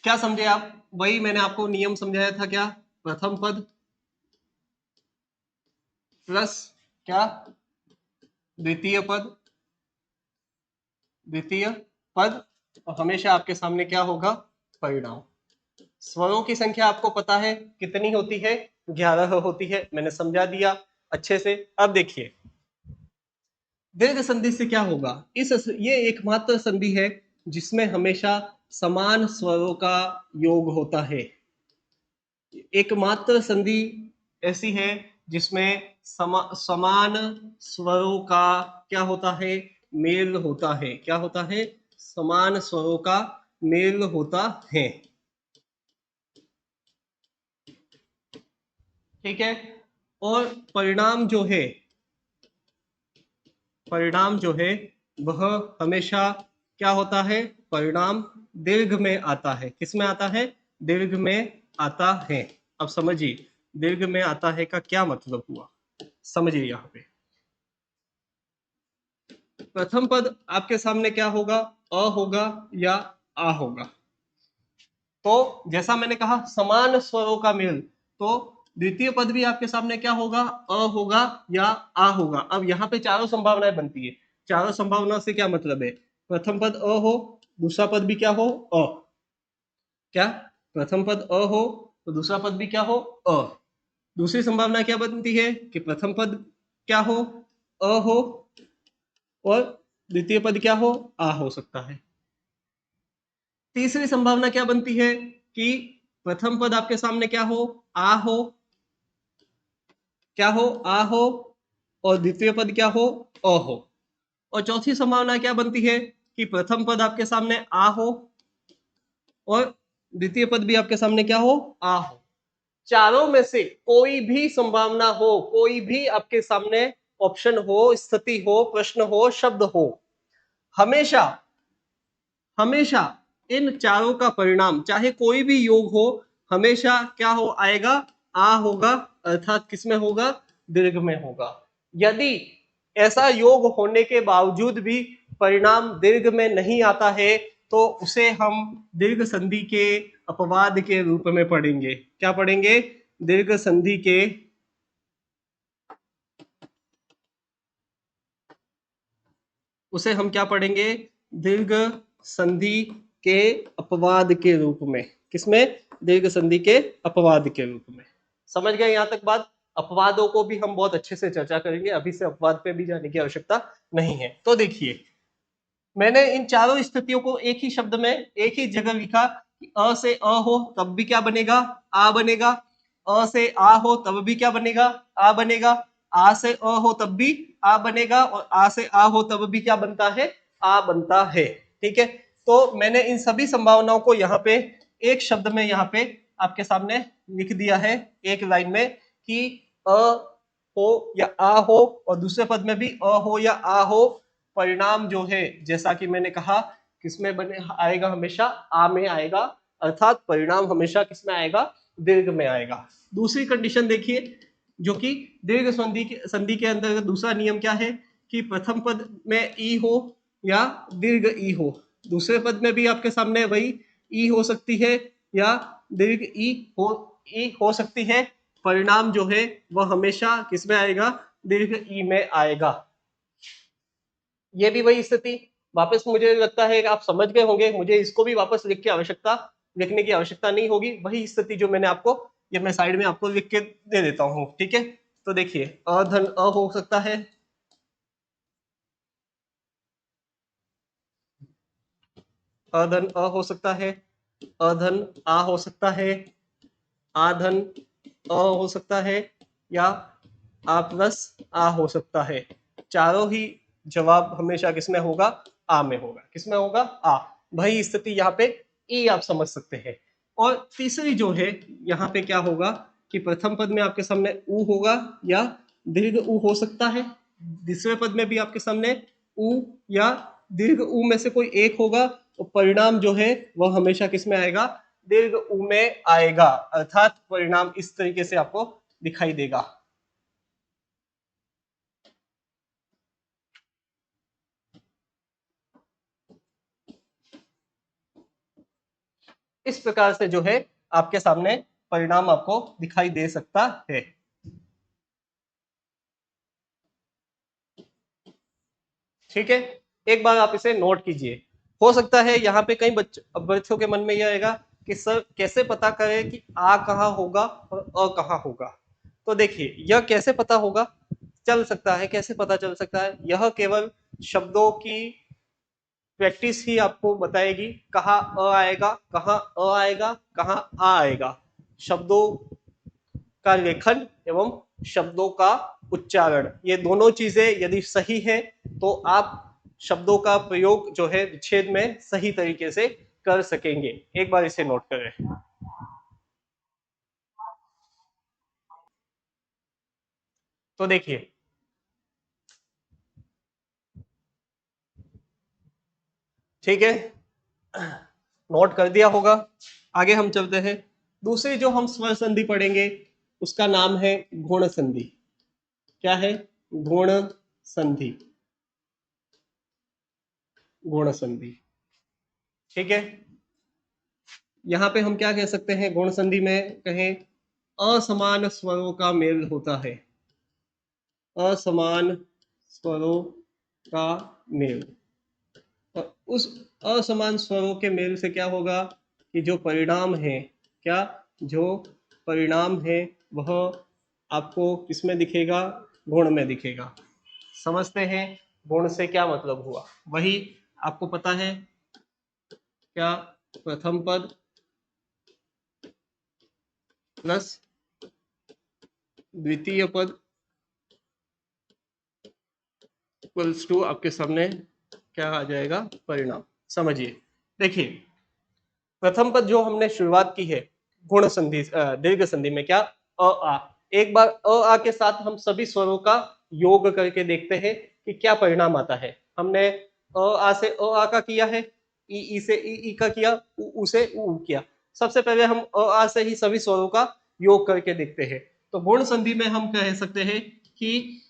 क्या समझे आप, वही मैंने आपको नियम समझाया था, क्या? प्रथम पद प्लस क्या, द्वितीय पद, द्वितीय पद, और हमेशा आपके सामने क्या होगा, परिणाम। स्वरों की संख्या आपको पता है कितनी होती है, 11 होती है, मैंने समझा दिया अच्छे से। अब देखिए दीर्घ संधि से क्या होगा, ये एकमात्र संधि है जिसमें हमेशा समान स्वरों का योग होता है। एकमात्र संधि ऐसी है जिसमें समान स्वरों का क्या होता है, मेल होता है। क्या होता है? समान स्वरों का मेल होता है। ठीक है, और परिणाम जो है, परिणाम जो है वह हमेशा क्या होता है, परिणाम दीर्घ में आता है। किस में आता है? दीर्घ में आता है। अब समझिए दीर्घ में आता है का क्या मतलब हुआ, समझिए। यहाँ पे प्रथम पद आपके सामने क्या होगा, अ होगा या आ होगा। तो जैसा मैंने कहा समान स्वरों का मेल, तो द्वितीय पद भी आपके सामने क्या होगा, अ होगा या आ होगा। अब यहाँ पे चारों संभावनाएं बनती है। चारों संभावनाओं से क्या मतलब है, प्रथम पद अ हो, दूसरा पद भी क्या हो, अ। क्या? प्रथम पद अ हो तो दूसरा पद भी क्या हो, अ। दूसरी संभावना क्या बनती है कि प्रथम पद क्या हो, अ हो, और द्वितीय पद क्या हो, आ हो सकता है। तीसरी संभावना क्या बनती है कि प्रथम पद आपके सामने क्या हो, आ हो, क्या हो, आ हो, और द्वितीय पद क्या हो, अ हो। और चौथी संभावना क्या बनती है कि प्रथम पद आपके सामने आ हो और द्वितीय पद भी आपके सामने क्या हो, आ हो। चारों में से कोई भी संभावना हो, कोई भी आपके सामने ऑप्शन हो, स्थिति हो, प्रश्न हो, शब्द हो, हमेशा हमेशा इन चारों का परिणाम चाहे कोई भी योग हो, हमेशा क्या हो आएगा, आ होगा, अर्थात किसमें होगा, दीर्घ में होगा। यदि ऐसा योग होने के बावजूद भी परिणाम दीर्घ में नहीं आता है तो उसे हम दीर्घ संधि के अपवाद के रूप में पढ़ेंगे। क्या पढ़ेंगे? दीर्घ संधि के उसे हम क्या पढ़ेंगे, दीर्घ संधि के अपवाद के रूप में। किसमें? दीर्घ संधि के अपवाद के रूप में। समझ गए यहां तक बात? अपवादों को भी हम बहुत अच्छे से चर्चा करेंगे, अभी से अपवाद पे भी जाने की आवश्यकता नहीं है। तो देखिए मैंने इन चारों स्थितियों को एक ही शब्द में एक ही जगह लिखा कि अ से अ हो तब भी क्या बनेगा, आ बनेगा। अ से आ हो तब भी क्या बनेगा, आ बनेगा। आ से अ हो तब भी आ बनेगा, और आ से आ हो तब भी क्या बनता है, आ बनता है। ठीक है, तो मैंने इन सभी संभावनाओं को यहाँ पे एक शब्द में यहाँ पे आपके सामने लिख दिया है एक लाइन में कि अ हो या आ हो, और दूसरे पद में भी अ हो या आ हो। परिणाम जो है जैसा कि मैंने कहा किसमें बने आएगा, हमेशा आ में आएगा, अर्थात परिणाम हमेशा किसमें आएगा, दीर्घ में आएगा। दूसरी कंडीशन देखिए जो कि दीर्घ संधि के अंतर्गत दूसरा नियम क्या है कि प्रथम पद में ई हो या दीर्घ ई हो, दूसरे पद में भी आपके सामने वही ई हो सकती है या दीर्घ ई हो सकती है। परिणाम जो है वह हमेशा किसमें आएगा, दीर्घ ई में आएगा। ये भी वही स्थिति वापस, मुझे लगता है कि आप समझ गए होंगे, मुझे इसको भी वापस लिखने की आवश्यकता नहीं होगी। वही स्थिति जो मैंने आपको, ये मैं साइड में आपको लिख के दे देता हूं। ठीक है, तो देखिए अधन अ हो सकता है, अधन अ हो सकता है, अधन आ हो सकता है, आधन अ हो सकता है, या आ प्लस आ हो सकता है। चारों ही जवाब हमेशा किसमें होगा? आ में होगा। किसमें होगा? आ। वही स्थिति यहाँ पे ई आप समझ सकते हैं। और तीसरी जो है यहाँ पे क्या होगा कि प्रथम पद में आपके सामने ऊ होगा या दीर्घ ऊ हो सकता है। दूसरे पद में भी आपके सामने ऊ या दीर्घ ऊ में से कोई एक होगा, तो परिणाम जो है वह हमेशा किसमें आएगा? दीर्घ ऊ में आएगा। अर्थात परिणाम इस तरीके से आपको दिखाई देगा। इस प्रकार से जो है आपके सामने परिणाम आपको दिखाई दे सकता है। ठीक है, एक बार आप इसे नोट कीजिए। हो सकता है यहाँ पे कई बच्चों के मन में यह आएगा कि सर कैसे पता करें कि आ कहाँ होगा और अ कहाँ होगा। तो देखिए, यह कैसे पता होगा, चल सकता है, कैसे पता चल सकता है? यह केवल शब्दों की प्रैक्टिस ही आपको बताएगी कहाँ अ आएगा, कहाँ अ आएगा, कहाँ आ आएगा। शब्दों का लेखन एवं शब्दों का उच्चारण, ये दोनों चीजें यदि सही है तो आप शब्दों का प्रयोग जो है विच्छेद में सही तरीके से कर सकेंगे। एक बार इसे नोट करें। तो देखिए, ठीक है, नोट कर दिया होगा। आगे हम चलते हैं। दूसरी जो हम स्वर संधि पढ़ेंगे उसका नाम है गुण संधि। क्या है? गुण संधि। गुण संधि। ठीक है, यहाँ पे हम क्या कह सकते हैं? गुण संधि में कहें असमान स्वरों का मेल होता है। असमान स्वरों का मेल। और उस असमान स्वरों के मेल से क्या होगा कि जो परिणाम है, क्या जो परिणाम है वह आपको किसमें दिखेगा? गुण में दिखेगा। समझते हैं गुण से क्या मतलब हुआ? वही आपको पता है क्या? प्रथम पद प्लस द्वितीय पद इक्वल्स टू आपके सामने क्या आ जाएगा? परिणाम। समझिए, देखिए, प्रथम पद जो हमने शुरुआत की है गुण संधि दीर्घ संधि में, क्या? अ आ। एक बार अ आ के साथ हम सभी स्वरों का योग करके देखते हैं कि क्या परिणाम आता है। हमने अ आ से अ आ का किया है, ई से ई का किया, उ से उ किया। सबसे पहले हम अ आ से ही सभी स्वरों का योग करके देखते हैं। तो गुण संधि में हम कह सकते हैं कि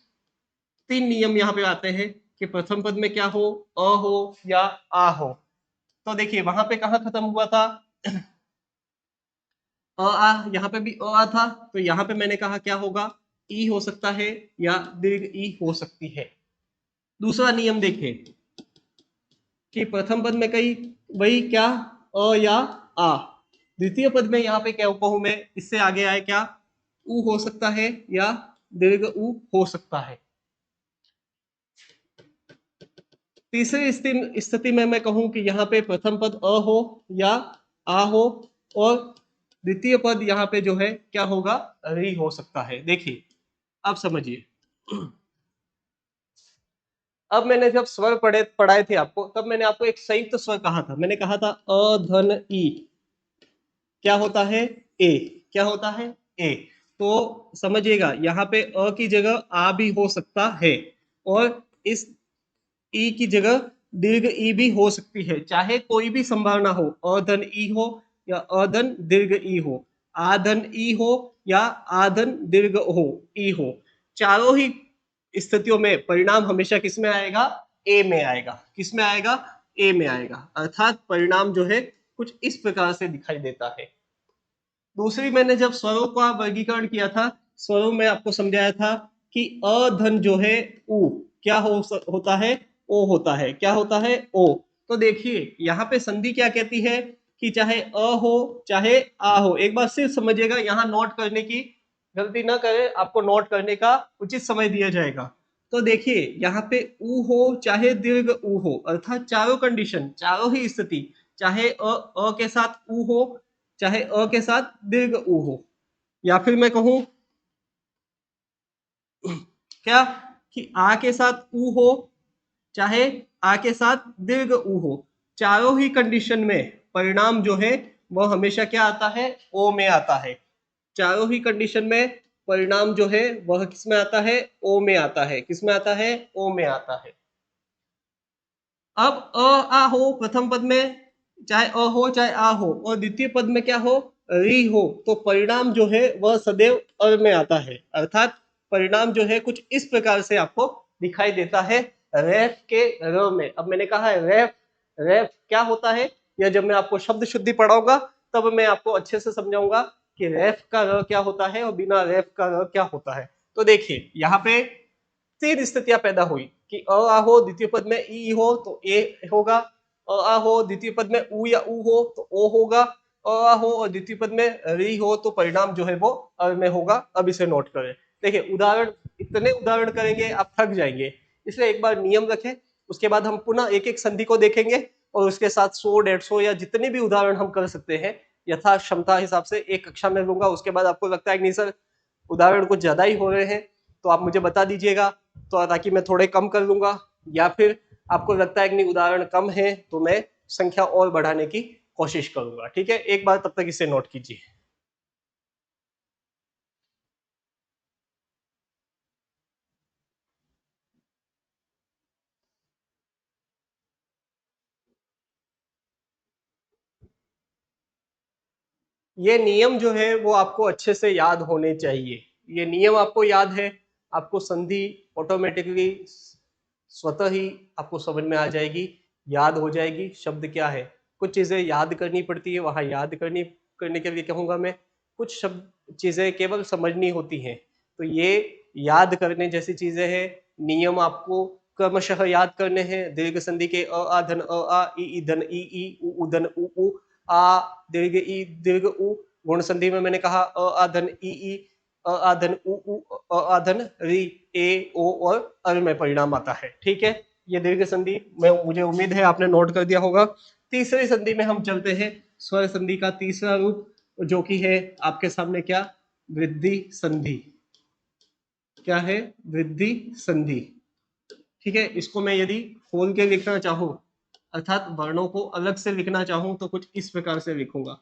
तीन नियम यहाँ पे आते हैं कि प्रथम पद में क्या हो? अ हो या आ हो। तो देखिए, वहां पे कहाँ खत्म हुआ था? अ आ, यहाँ पे भी अ आ था, तो यहाँ पे मैंने कहा क्या होगा? ई हो सकता है या दीर्घ ई हो सकती है। दूसरा नियम देखिए कि प्रथम पद में कई वही क्या? अ या आ। द्वितीय पद में यहाँ पे क्या कहूं मैं? इससे आगे आए क्या? ऊ हो सकता है या दीर्घ ऊ हो सकता है। तीसरी स्थिति में मैं कहूं कि यहाँ पे प्रथम पद अ हो या आ हो, और द्वितीय पद यहाँ पे जो है क्या होगा? री हो सकता है। देखिए, अब समझिए, अब मैंने जब स्वर पढ़ाए थे आपको, तब मैंने आपको एक संयुक्त स्वर कहा था। मैंने कहा था अ धन ई क्या होता है? ए। क्या होता है? ए। तो समझिएगा, यहाँ पे अ की जगह आ भी हो सकता है, और इस ई की जगह दीर्घ ई भी हो सकती है। चाहे कोई भी संभावना हो, अधन ई हो या अधन दीर्घ ई हो, आधन ई हो या आधन दीर्घ हो ई हो, चारों ही स्थितियों में परिणाम हमेशा किस में आएगा? ए में आएगा। किस में आएगा? ए में आएगा। अर्थात परिणाम जो है कुछ इस प्रकार से दिखाई देता है। दूसरी, मैंने जब स्वरों का वर्गीकरण किया था, स्वरों में आपको समझाया था कि अधन जो है उ क्या होता है? ओ होता है। क्या होता है? ओ। तो देखिए, यहाँ पे संधि क्या कहती है कि चाहे अ हो चाहे आ हो। एक बार सिर्फ समझिएगा, यहाँ नोट करने की गलती ना करें, आपको नोट करने का उचित समय दिया जाएगा। तो देखिए, यहाँ पे ऊ हो चाहे दीर्घ ऊ हो, अर्थात चारों कंडीशन, चारों ही स्थिति, चाहे अ के साथ उ हो, चाहे अ के साथ दीर्घ उ हो, या फिर मैं कहूं क्या कि आ के साथ उ हो, चाहे आ के साथ दीर्घ उ हो, चारों ही कंडीशन में परिणाम जो है वह हमेशा क्या आता है, ओ में आता है। चारों ही कंडीशन में परिणाम जो है वह किस में आता है, ओ में आता है। किस में आता है, ओ में आता है। अब अ आ हो प्रथम पद में, चाहे अ हो चाहे आ हो, और द्वितीय पद में क्या हो, री हो, तो परिणाम जो है वह सदैव अ में आता है। अर्थात परिणाम जो है कुछ इस प्रकार से आपको दिखाई देता है रेफ के र में। अब मैंने कहा है रेफ, रेफ क्या होता है, या जब मैं आपको शब्द शुद्धि पढ़ाऊंगा तब मैं आपको अच्छे से समझाऊंगा कि रेफ का र क्या होता है और बिना रेफ का र क्या होता है। तो देखिए यहाँ पे तीन स्थितियां पैदा हुई कि अ आ हो, द्वितीय पद में ई हो तो ए होगा, अ आ हो द्वितीय पद में उ या उ हो तो ओ होगा, अ आ हो और द्वितीय पद में री हो तो परिणाम जो है वो अ में होगा। अब इसे नोट करें। देखिए उदाहरण, इतने उदाहरण करेंगे आप थक जाएंगे, इसलिए एक बार नियम रखें, उसके बाद हम पुनः एक एक संधि को देखेंगे और उसके साथ 100-150 या जितने भी उदाहरण हम कर सकते हैं यथा क्षमता हिसाब से एक कक्षा में लूंगा। उसके बाद आपको लगता है कि नहीं सर उदाहरण कुछ ज्यादा ही हो रहे हैं तो आप मुझे बता दीजिएगा, तो ताकि मैं थोड़े कम कर लूंगा, या फिर आपको लगता है कि नहीं उदाहरण कम है तो मैं संख्या और बढ़ाने की कोशिश करूंगा। ठीक है, एक बार तब तक इसे नोट कीजिए। ये नियम जो है वो आपको अच्छे से याद होने चाहिए। ये नियम आपको याद है, आपको संधि ऑटोमेटिकली स्वतः ही आपको समझ में आ जाएगी, याद हो जाएगी। शब्द क्या है, कुछ चीजें याद करनी पड़ती है, वहां याद करने के लिए कहूंगा मैं, कुछ शब्द चीजें केवल समझनी होती हैं। तो ये याद करने जैसी चीजें हैं। नियम आपको क्रमशः याद करने हैं। दीर्घ संधि के अ आ धन अ आ, ई धन ई, उ धन उ, आ दीर्घ ई दीर्घ उ। गुण संधि में मैंने कहा अ आ धन ई, अ आ धन उ, अ आ धन री, ए ओ और अर में परिणाम आता है। ठीक है, ये दीर्घ संधि में मुझे उम्मीद है आपने नोट कर दिया होगा। तीसरी संधि में हम चलते हैं, स्वर संधि का तीसरा रूप जो कि है आपके सामने क्या, वृद्धि संधि। क्या है, वृद्धि संधि। ठीक है, इसको मैं यदि खोल के लिखना चाहूं, अर्थात वर्णों को अलग से लिखना चाहूं तो कुछ इस प्रकार से लिखूंगा।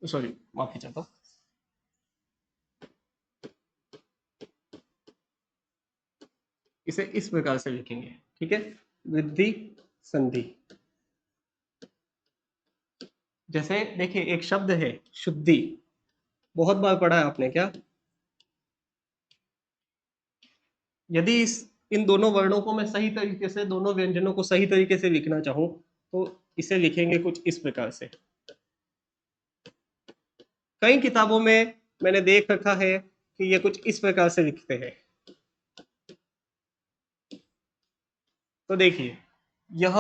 सॉरी, माफी चाहता हूं। इसे इस प्रकार से लिखेंगे। ठीक है, वृद्धि संधि। जैसे देखिए एक शब्द है शुद्धि, बहुत बार पढ़ा है आपने क्या। यदि इन दोनों वर्णों को मैं सही तरीके से, दोनों व्यंजनों को सही तरीके से लिखना चाहूं तो इसे लिखेंगे कुछ इस प्रकार से। कई किताबों में मैंने देख रखा है कि ये कुछ इस प्रकार से लिखते हैं। तो देखिए यह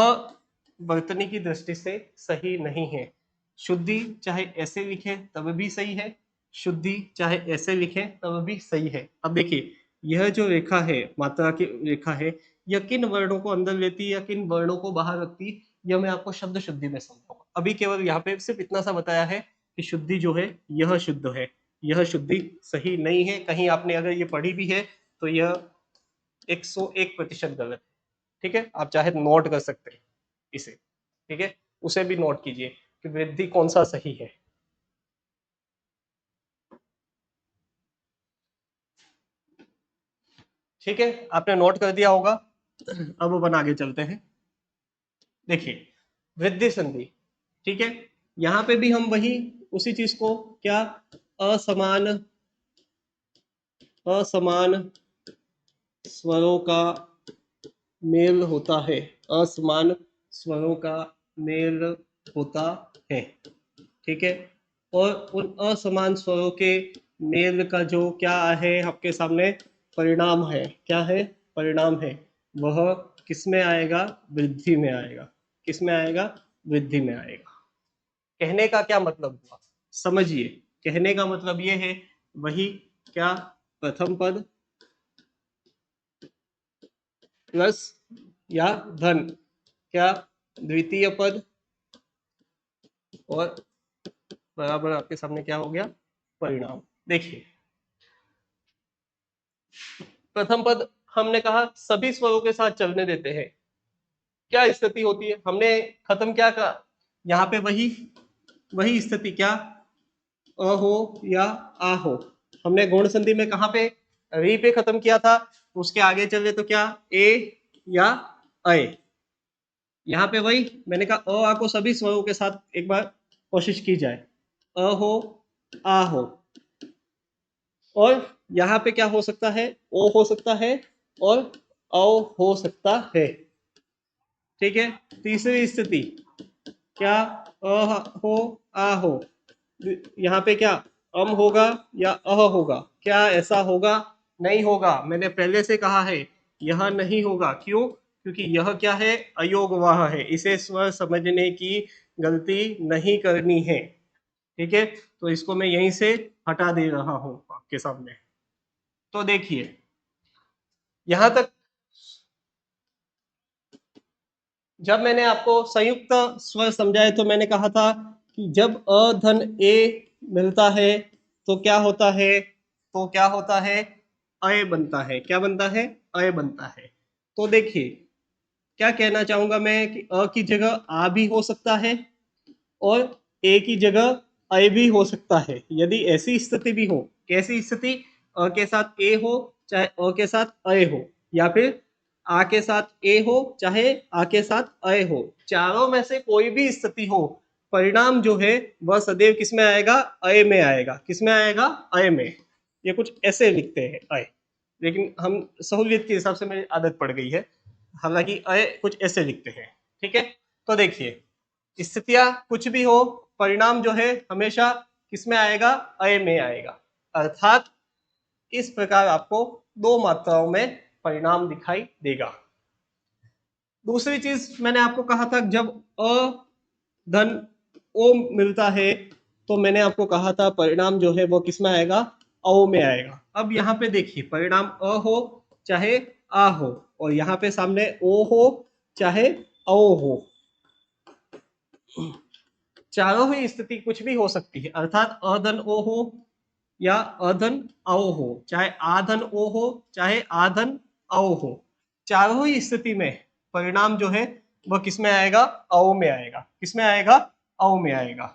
वर्तनी की दृष्टि से सही नहीं है। शुद्धि चाहे ऐसे लिखे तब भी सही है, शुद्धि चाहे ऐसे लिखे तब भी सही है। अब देखिए यह जो रेखा है, मात्रा की रेखा है, यह किन वर्णों को अंदर लेती है या किन वर्णों को बाहर रखती है, यह मैं आपको शब्द शुद्धि में समझाऊंगा। अभी केवल यहाँ पे सिर्फ इतना सा बताया है कि शुद्धि जो है यह शुद्ध है, यह शुद्धि सही नहीं है। कहीं आपने अगर ये पढ़ी भी है तो यह 101% गलत है। ठीक है, आप चाहे नोट कर सकते हैं इसे। ठीक है, उसे भी नोट कीजिए कि वृद्धि कौन सा सही है। ठीक है, आपने नोट कर दिया होगा। अब अपन आगे चलते हैं। देखिए वृद्धि संधि, ठीक है, यहां पे भी हम वही उसी चीज को क्या, असमान, असमान स्वरों का मेल होता है, असमान स्वरों का मेल होता है। ठीक है, और उन असमान स्वरों के मेल का जो क्या है आपके सामने परिणाम है, क्या है, परिणाम है, वह किस में आएगा, वृद्धि में आएगा। किस में आएगा, वृद्धि में आएगा। कहने का क्या मतलब हुआ, समझिए। कहने का मतलब ये है वही क्या, प्रथम पद प्लस या धन, क्या द्वितीय पद और बराबर आपके सामने क्या हो गया, परिणाम। देखिए प्रथम पद हमने कहा सभी स्वरों के साथ चलने देते हैं, क्या स्थिति होती है, हमने खत्म क्या कहा यहाँ पे, वही वही स्थिति, क्या अ हो या आ हो। हमने गौण संधि में कहाँ पे, री पे खत्म किया था, उसके आगे चल रहे तो क्या ए या अय। यहाँ पे वही मैंने कहा अ आ को सभी स्वरों के साथ एक बार कोशिश की जाए, अ हो आ हो, और यहाँ पे क्या हो सकता है, ओ हो सकता है और औ हो सकता है। ठीक है, तीसरी स्थिति क्या अ हो आ हो, यहाँ पे क्या अम होगा या अह होगा, क्या ऐसा होगा, नहीं होगा। मैंने पहले से कहा है यह नहीं होगा, क्यों, क्योंकि यह क्या है, अयोगवाह है, इसे स्वर समझने की गलती नहीं करनी है। ठीक है, तो इसको मैं यहीं से हटा दे रहा हूं आपके सामने। तो देखिए यहां तक जब मैंने आपको संयुक्त स्वर समझाए तो मैंने कहा था कि जब अ धन ए मिलता है तो क्या होता है, तो क्या होता है, अय बनता है, क्या बनता है, अय बनता है। तो देखिए क्या कहना चाहूंगा मैं कि अ की जगह आ भी हो सकता है और ए की जगह अय भी हो सकता है, यदि ऐसी स्थिति भी हो। कैसी स्थिति, अ के साथ ए हो चाहे अ के साथ अय हो, या फिर आ के साथ ए हो चाहे आ के साथ अय हो, चारों में से कोई भी स्थिति हो, परिणाम जो है वह सदैव किस में आएगा, अय में आएगा। किस में आएगा, अय में। ये कुछ ऐसे लिखते हैं अय, लेकिन हम सहूलियत के हिसाब से मेरी आदत पड़ गई है, हालांकि अय कुछ ऐसे लिखते हैं। ठीक है, तो देखिए स्थितियां कुछ भी हो, परिणाम जो है हमेशा किसमें आएगा, अय में आएगा। अर्थात इस प्रकार आपको दो मात्राओं में परिणाम दिखाई देगा। दूसरी चीज मैंने आपको कहा था जब अ धन ओ मिलता है तो मैंने आपको कहा था परिणाम जो है वो किसमें आएगा, औ में आएगा। अब यहाँ पे देखिए परिणाम अ हो चाहे आ हो, और यहाँ पे सामने ओ हो चाहे औ हो, चारों ही स्थिति कुछ भी हो सकती है। अर्थात अधन ओ हो या अधन औ हो, चाहे आधन ओ हो चाहे आधन औ हो, चारों ही स्थिति में परिणाम जो है वह किस में आएगा, औ में आएगा। किस में आएगा, औ में आएगा।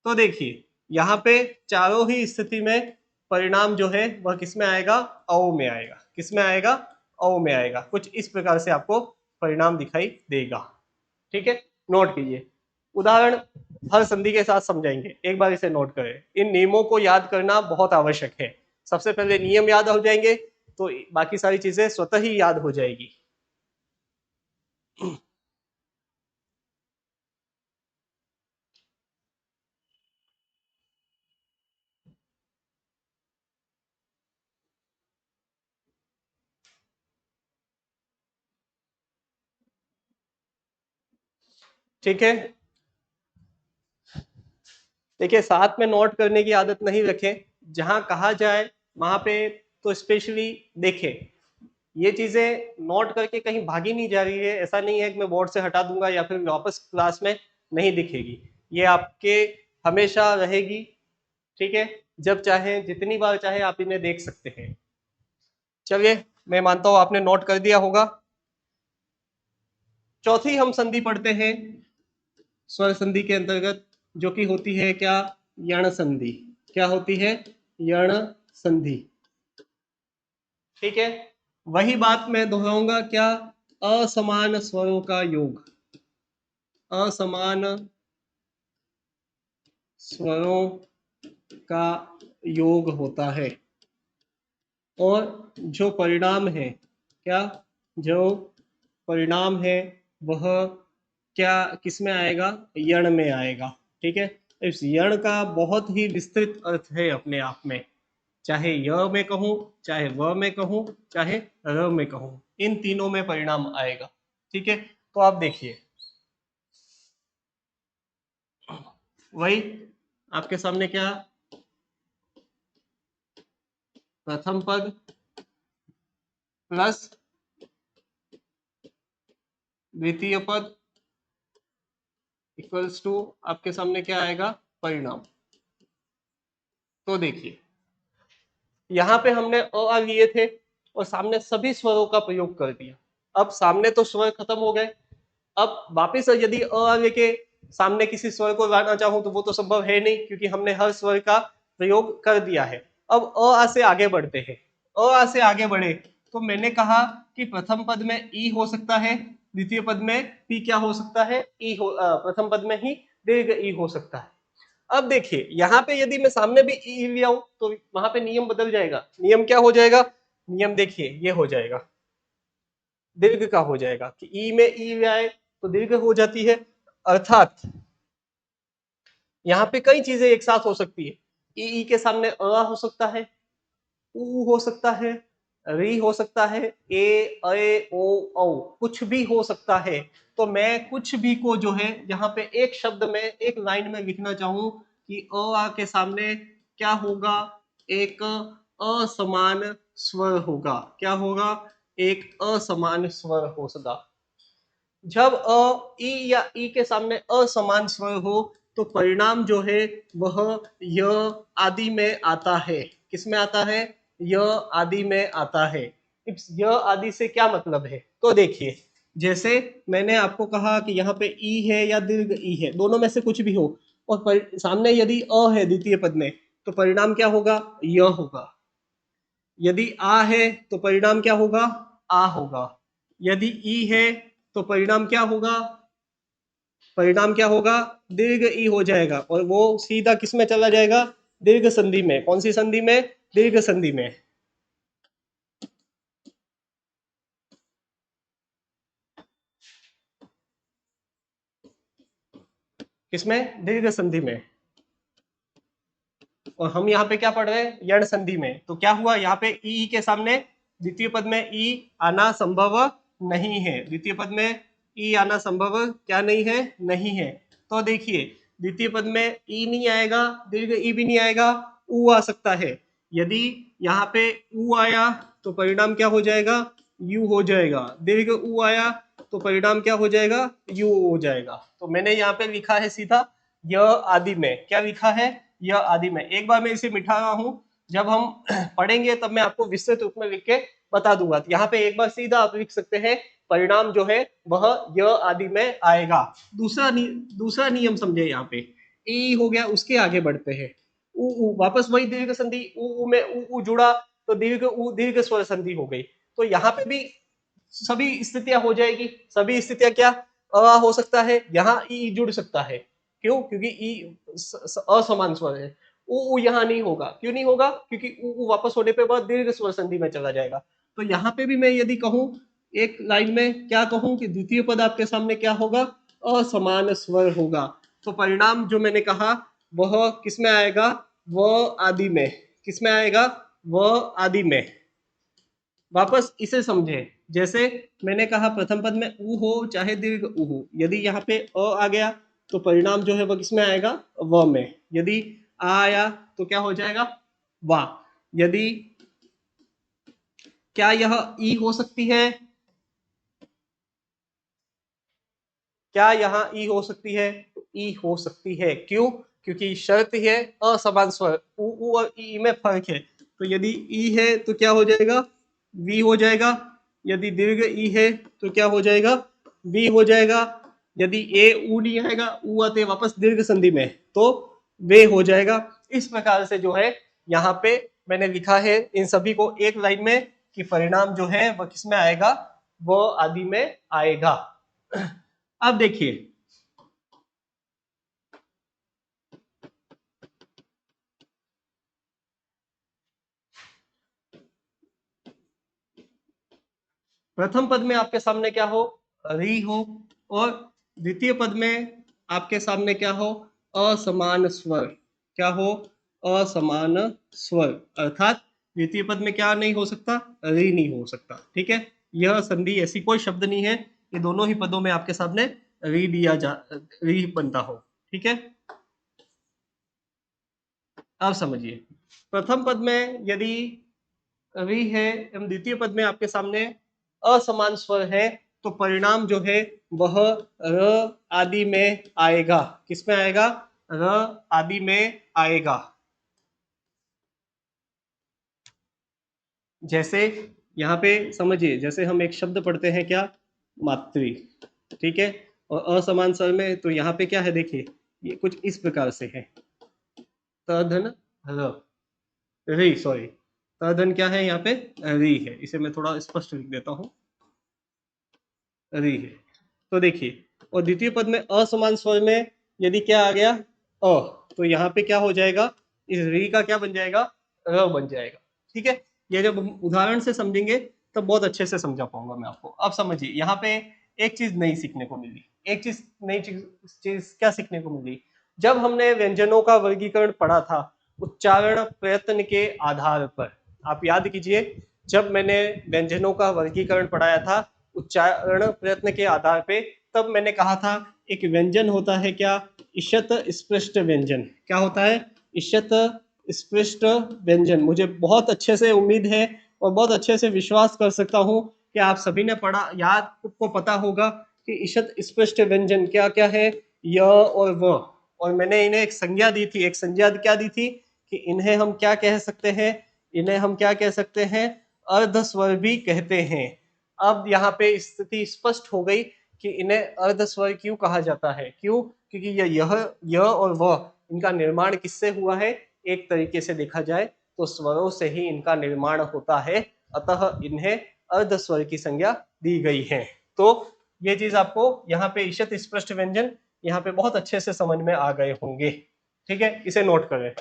तो देखिए यहाँ पे चारों ही स्थिति में परिणाम जो है वह किस में आएगा, औ में आएगा। किस में आएगा, औ में आएगा। कुछ इस प्रकार से आपको परिणाम दिखाई देगा। ठीक है, नोट कीजिए। उदाहरण हर संधि के साथ समझाएंगे, एक बार इसे नोट करें। इन नियमों को याद करना बहुत आवश्यक है। सबसे पहले नियम याद हो जाएंगे तो बाकी सारी चीजें स्वतः ही याद हो जाएगी। ठीक है, देखिए साथ में नोट करने की आदत नहीं रखें, जहां कहा जाए वहां पे तो स्पेशली देखें। ये चीजें नोट करके कहीं भागी नहीं जा रही है, ऐसा नहीं है कि मैं बोर्ड से हटा दूंगा या फिर वापस क्लास में नहीं दिखेगी, ये आपके हमेशा रहेगी। ठीक है, जब चाहे जितनी बार चाहे आप इन्हें देख सकते हैं। चलिए मैं मानता हूं आपने नोट कर दिया होगा। चौथी हम संधि पढ़ते हैं स्वर संधि के अंतर्गत, जो कि होती है क्या, यण संधि। क्या होती है, यण संधि। ठीक है, वही बात मैं दोहराऊंगा, क्या, असमान स्वरों का योग, असमान स्वरों का योग होता है, और जो परिणाम है, क्या, जो परिणाम है वह क्या किस में आएगा, यण में आएगा। ठीक है, इस यण का बहुत ही विस्तृत अर्थ है अपने आप में, चाहे य में कहूं चाहे व में कहूं चाहे र में कहूं, इन तीनों में परिणाम आएगा। ठीक है, तो आप देखिए वही आपके सामने क्या, प्रथम पद प्लस द्वितीय पद इक्वल्स टू आपके सामने क्या आएगा, परिणाम। तो देखिए यहाँ पे हमने अ आ लिए थे और सामने सभी स्वरों का प्रयोग कर दिया। अब सामने तो स्वर खत्म हो गए, अब वापिस यदि अ आ लेके सामने किसी स्वर को लाना चाहूं तो वो तो संभव है नहीं, क्योंकि हमने हर स्वर का प्रयोग कर दिया है। अब अ आ से आगे बढ़ते हैं। अ आ से आगे बढ़े तो मैंने कहा कि प्रथम पद में ई हो सकता है, द्वितीय पद में पी क्या हो सकता है, ई हो, प्रथम पद में ही दीर्घ ई हो सकता है। अब देखिए यहाँ पे यदि मैं सामने भी ई ले आऊं तो वहां पे नियम बदल जाएगा। नियम क्या हो जाएगा, नियम देखिए ये हो जाएगा, दीर्घ का हो जाएगा कि ई में ई ले आए तो दीर्घ हो जाती है। अर्थात यहाँ पे कई चीजें एक साथ हो सकती है। ई के सामने अ हो सकता है, उ हो सकता है, री हो सकता है, ए ओ औ कुछ भी हो सकता है। तो मैं कुछ भी को जो है यहाँ पे एक शब्द में एक लाइन में लिखना चाहूं कि अ आ के सामने क्या होगा, एक असमान स्वर होगा। क्या होगा, एक असमान स्वर हो सका। जब अ ई या ई के सामने असमान स्वर हो तो परिणाम जो है वह य आदि में आता है। किसमें आता है, य आदि में आता है। इस य आदि से क्या मतलब है, तो देखिए जैसे मैंने आपको कहा कि यहाँ पे ई है या दीर्घ ई है, दोनों में से कुछ भी हो, और सामने यदि अ है द्वितीय पद में तो परिणाम क्या होगा, य होगा। यदि आ है तो परिणाम क्या होगा, आ होगा। यदि ई है तो परिणाम क्या होगा, परिणाम क्या होगा, दीर्घ ई हो जाएगा, और वो सीधा किस में चला जाएगा, दीर्घ संधि में। कौन सी संधि में, दीर्घ संधि में। किसमें, दीर्घ संधि में। और हम यहाँ पे क्या पढ़ रहे हैं, यण संधि में। तो क्या हुआ, यहाँ पे ई के सामने द्वितीय पद में ई आना संभव नहीं है। द्वितीय पद में ई आना संभव क्या नहीं है, नहीं है। तो देखिए द्वितीय पद में ई नहीं आएगा, दीर्घ ई भी नहीं आएगा, ऊ आ सकता है। यदि यहाँ पे ऊ आया तो परिणाम क्या हो जाएगा, यू हो जाएगा। दीर्घ ऊ आया तो परिणाम क्या हो जाएगा, यू हो जाएगा। तो मैंने यहाँ पे लिखा है सीधा य आदि में। क्या लिखा है, य आदि में। एक बार मैं इसे मिटा रहा हूं, जब हम पढ़ेंगे तब मैं आपको विस्तृत रूप में लिख के बता दूंगा। तो यहाँ पे एक बार सीधा आप लिख सकते हैं, परिणाम जो है वह य आदि में आएगा। दूसरा नियम समझे, यहाँ पे ई हो गया, उसके आगे बढ़ते हैं। उ उ वापस वही दीर्घ संधि, उ में उ जुड़ा तो दीर्घ उ दीर्घ स्वर संधि हो गई। तो यहाँ पे भी सभी स्थितियां हो जाएगी। सभी स्थितियां क्या, अ हो सकता है, यहाँ ई जुड़ सकता है। क्यों, क्योंकि ई असमान स्वर है। उ यहाँ नहीं होगा। क्यों नहीं होगा, क्योंकि उ वापस होने पे बाद दीर्घ स्वर संधि में चला जाएगा। तो यहाँ पे भी मैं यदि कहूं एक लाइन में, क्या कहूं कि द्वितीय पद आपके सामने क्या होगा, असमान स्वर होगा। तो परिणाम जो मैंने कहा वह किसमें आएगा, वह आदि में। किसमें आएगा, वह आदि में। वापस इसे समझे, जैसे मैंने कहा प्रथम पद में ऊ हो चाहे दीर्घ ऊ हो, यदि यहाँ पे अ आ गया तो परिणाम जो है वह किसमें आएगा, व में। यदि आ आया तो क्या हो जाएगा, वाह। यदि क्या यह ई हो सकती है, क्या यहाँ ई हो सकती है, ई हो सकती है। क्यों, क्योंकि शर्त है असमान स्वर, ऊ और ई में फर्क है। तो यदि ई है तो क्या हो जाएगा, वी हो जाएगा। यदि दीर्घ ई है तो क्या हो जाएगा, वी हो जाएगा। यदि ए ऊ नहीं आएगा, ऊ आते वापस दीर्घ संधि में, तो वे हो जाएगा। इस प्रकार से जो है यहाँ पे मैंने लिखा है इन सभी को एक लाइन में कि परिणाम जो है वह किसमें आएगा, वो आदि में आएगा। अब देखिए प्रथम पद में आपके सामने क्या हो, री हो, और द्वितीय पद में आपके सामने क्या हो, असमान स्वर। क्या हो, असमान स्वर। अर्थात द्वितीय पद में क्या नहीं हो सकता, री नहीं हो सकता। ठीक है, यह संधि ऐसी कोई शब्द नहीं है कि दोनों ही पदों में आपके सामने री दिया जा, री बनता हो। ठीक है, अब समझिए प्रथम पद में यदि री है एवं द्वितीय पद में आपके सामने असमान स्वर है, तो परिणाम जो है वह र आदि में आएगा। किस में आएगा? र आदि में आएगा। जैसे यहाँ पे समझिए, जैसे हम एक शब्द पढ़ते हैं क्या? मातृ, ठीक है, और असमान स्वर में तो यहाँ पे क्या है, देखिए ये कुछ इस प्रकार से है, तधन री, सॉरी, तधन क्या है यहाँ पे? री है। इसे मैं थोड़ा स्पष्ट लिख देता हूँ, री है। तो देखिए, और द्वितीय पद में असमान स्वर में यदि क्या आ गया? अ, तो यहाँ पे क्या हो जाएगा? इस री का क्या बन जाएगा? र बन जाएगा। ठीक है, ये जब हम उदाहरण से समझेंगे तब बहुत अच्छे से समझा पाऊंगा मैं आपको। अब समझिए, यहाँ पे एक चीज नई सीखने को मिली। एक चीज नई चीज क्या सीखने को मिली? जब हमने व्यंजनों का वर्गीकरण पढ़ा था उच्चारण प्रयत्न के आधार पर, आप याद कीजिए, जब मैंने व्यंजनों का वर्गीकरण पढ़ाया था उच्चारण प्रयत्न के आधार पे, तब मैंने कहा था एक व्यंजन होता है क्या? इषत स्पृष्ट व्यंजन। क्या होता है? इषत स्पृष्ट व्यंजन। मुझे बहुत अच्छे से उम्मीद है और बहुत अच्छे से विश्वास कर सकता हूँ कि आप सभी ने पढ़ा, याद को पता होगा कि इषत स्पृष्ट व्यंजन क्या क्या है, य और व। और मैंने इन्हें एक संज्ञा दी थी। एक संज्ञा क्या दी थी? कि इन्हें हम क्या कह सकते हैं? इन्हें हम क्या कह सकते हैं? अर्धस्वर भी कहते हैं। अब यहाँ पे स्थिति स्पष्ट हो गई कि इन्हें अर्धस्वर क्यों कहा जाता है। क्यों? क्योंकि यह और वह, इनका निर्माण किससे हुआ है? एक तरीके से देखा जाए तो स्वरों से ही इनका निर्माण होता है, अतः इन्हें अर्धस्वर की संज्ञा दी गई है। तो ये चीज आपको यहाँ पे ईशत स्पष्ट व्यंजन यहाँ पे बहुत अच्छे से समझ में आ गए होंगे। ठीक है, इसे नोट करें।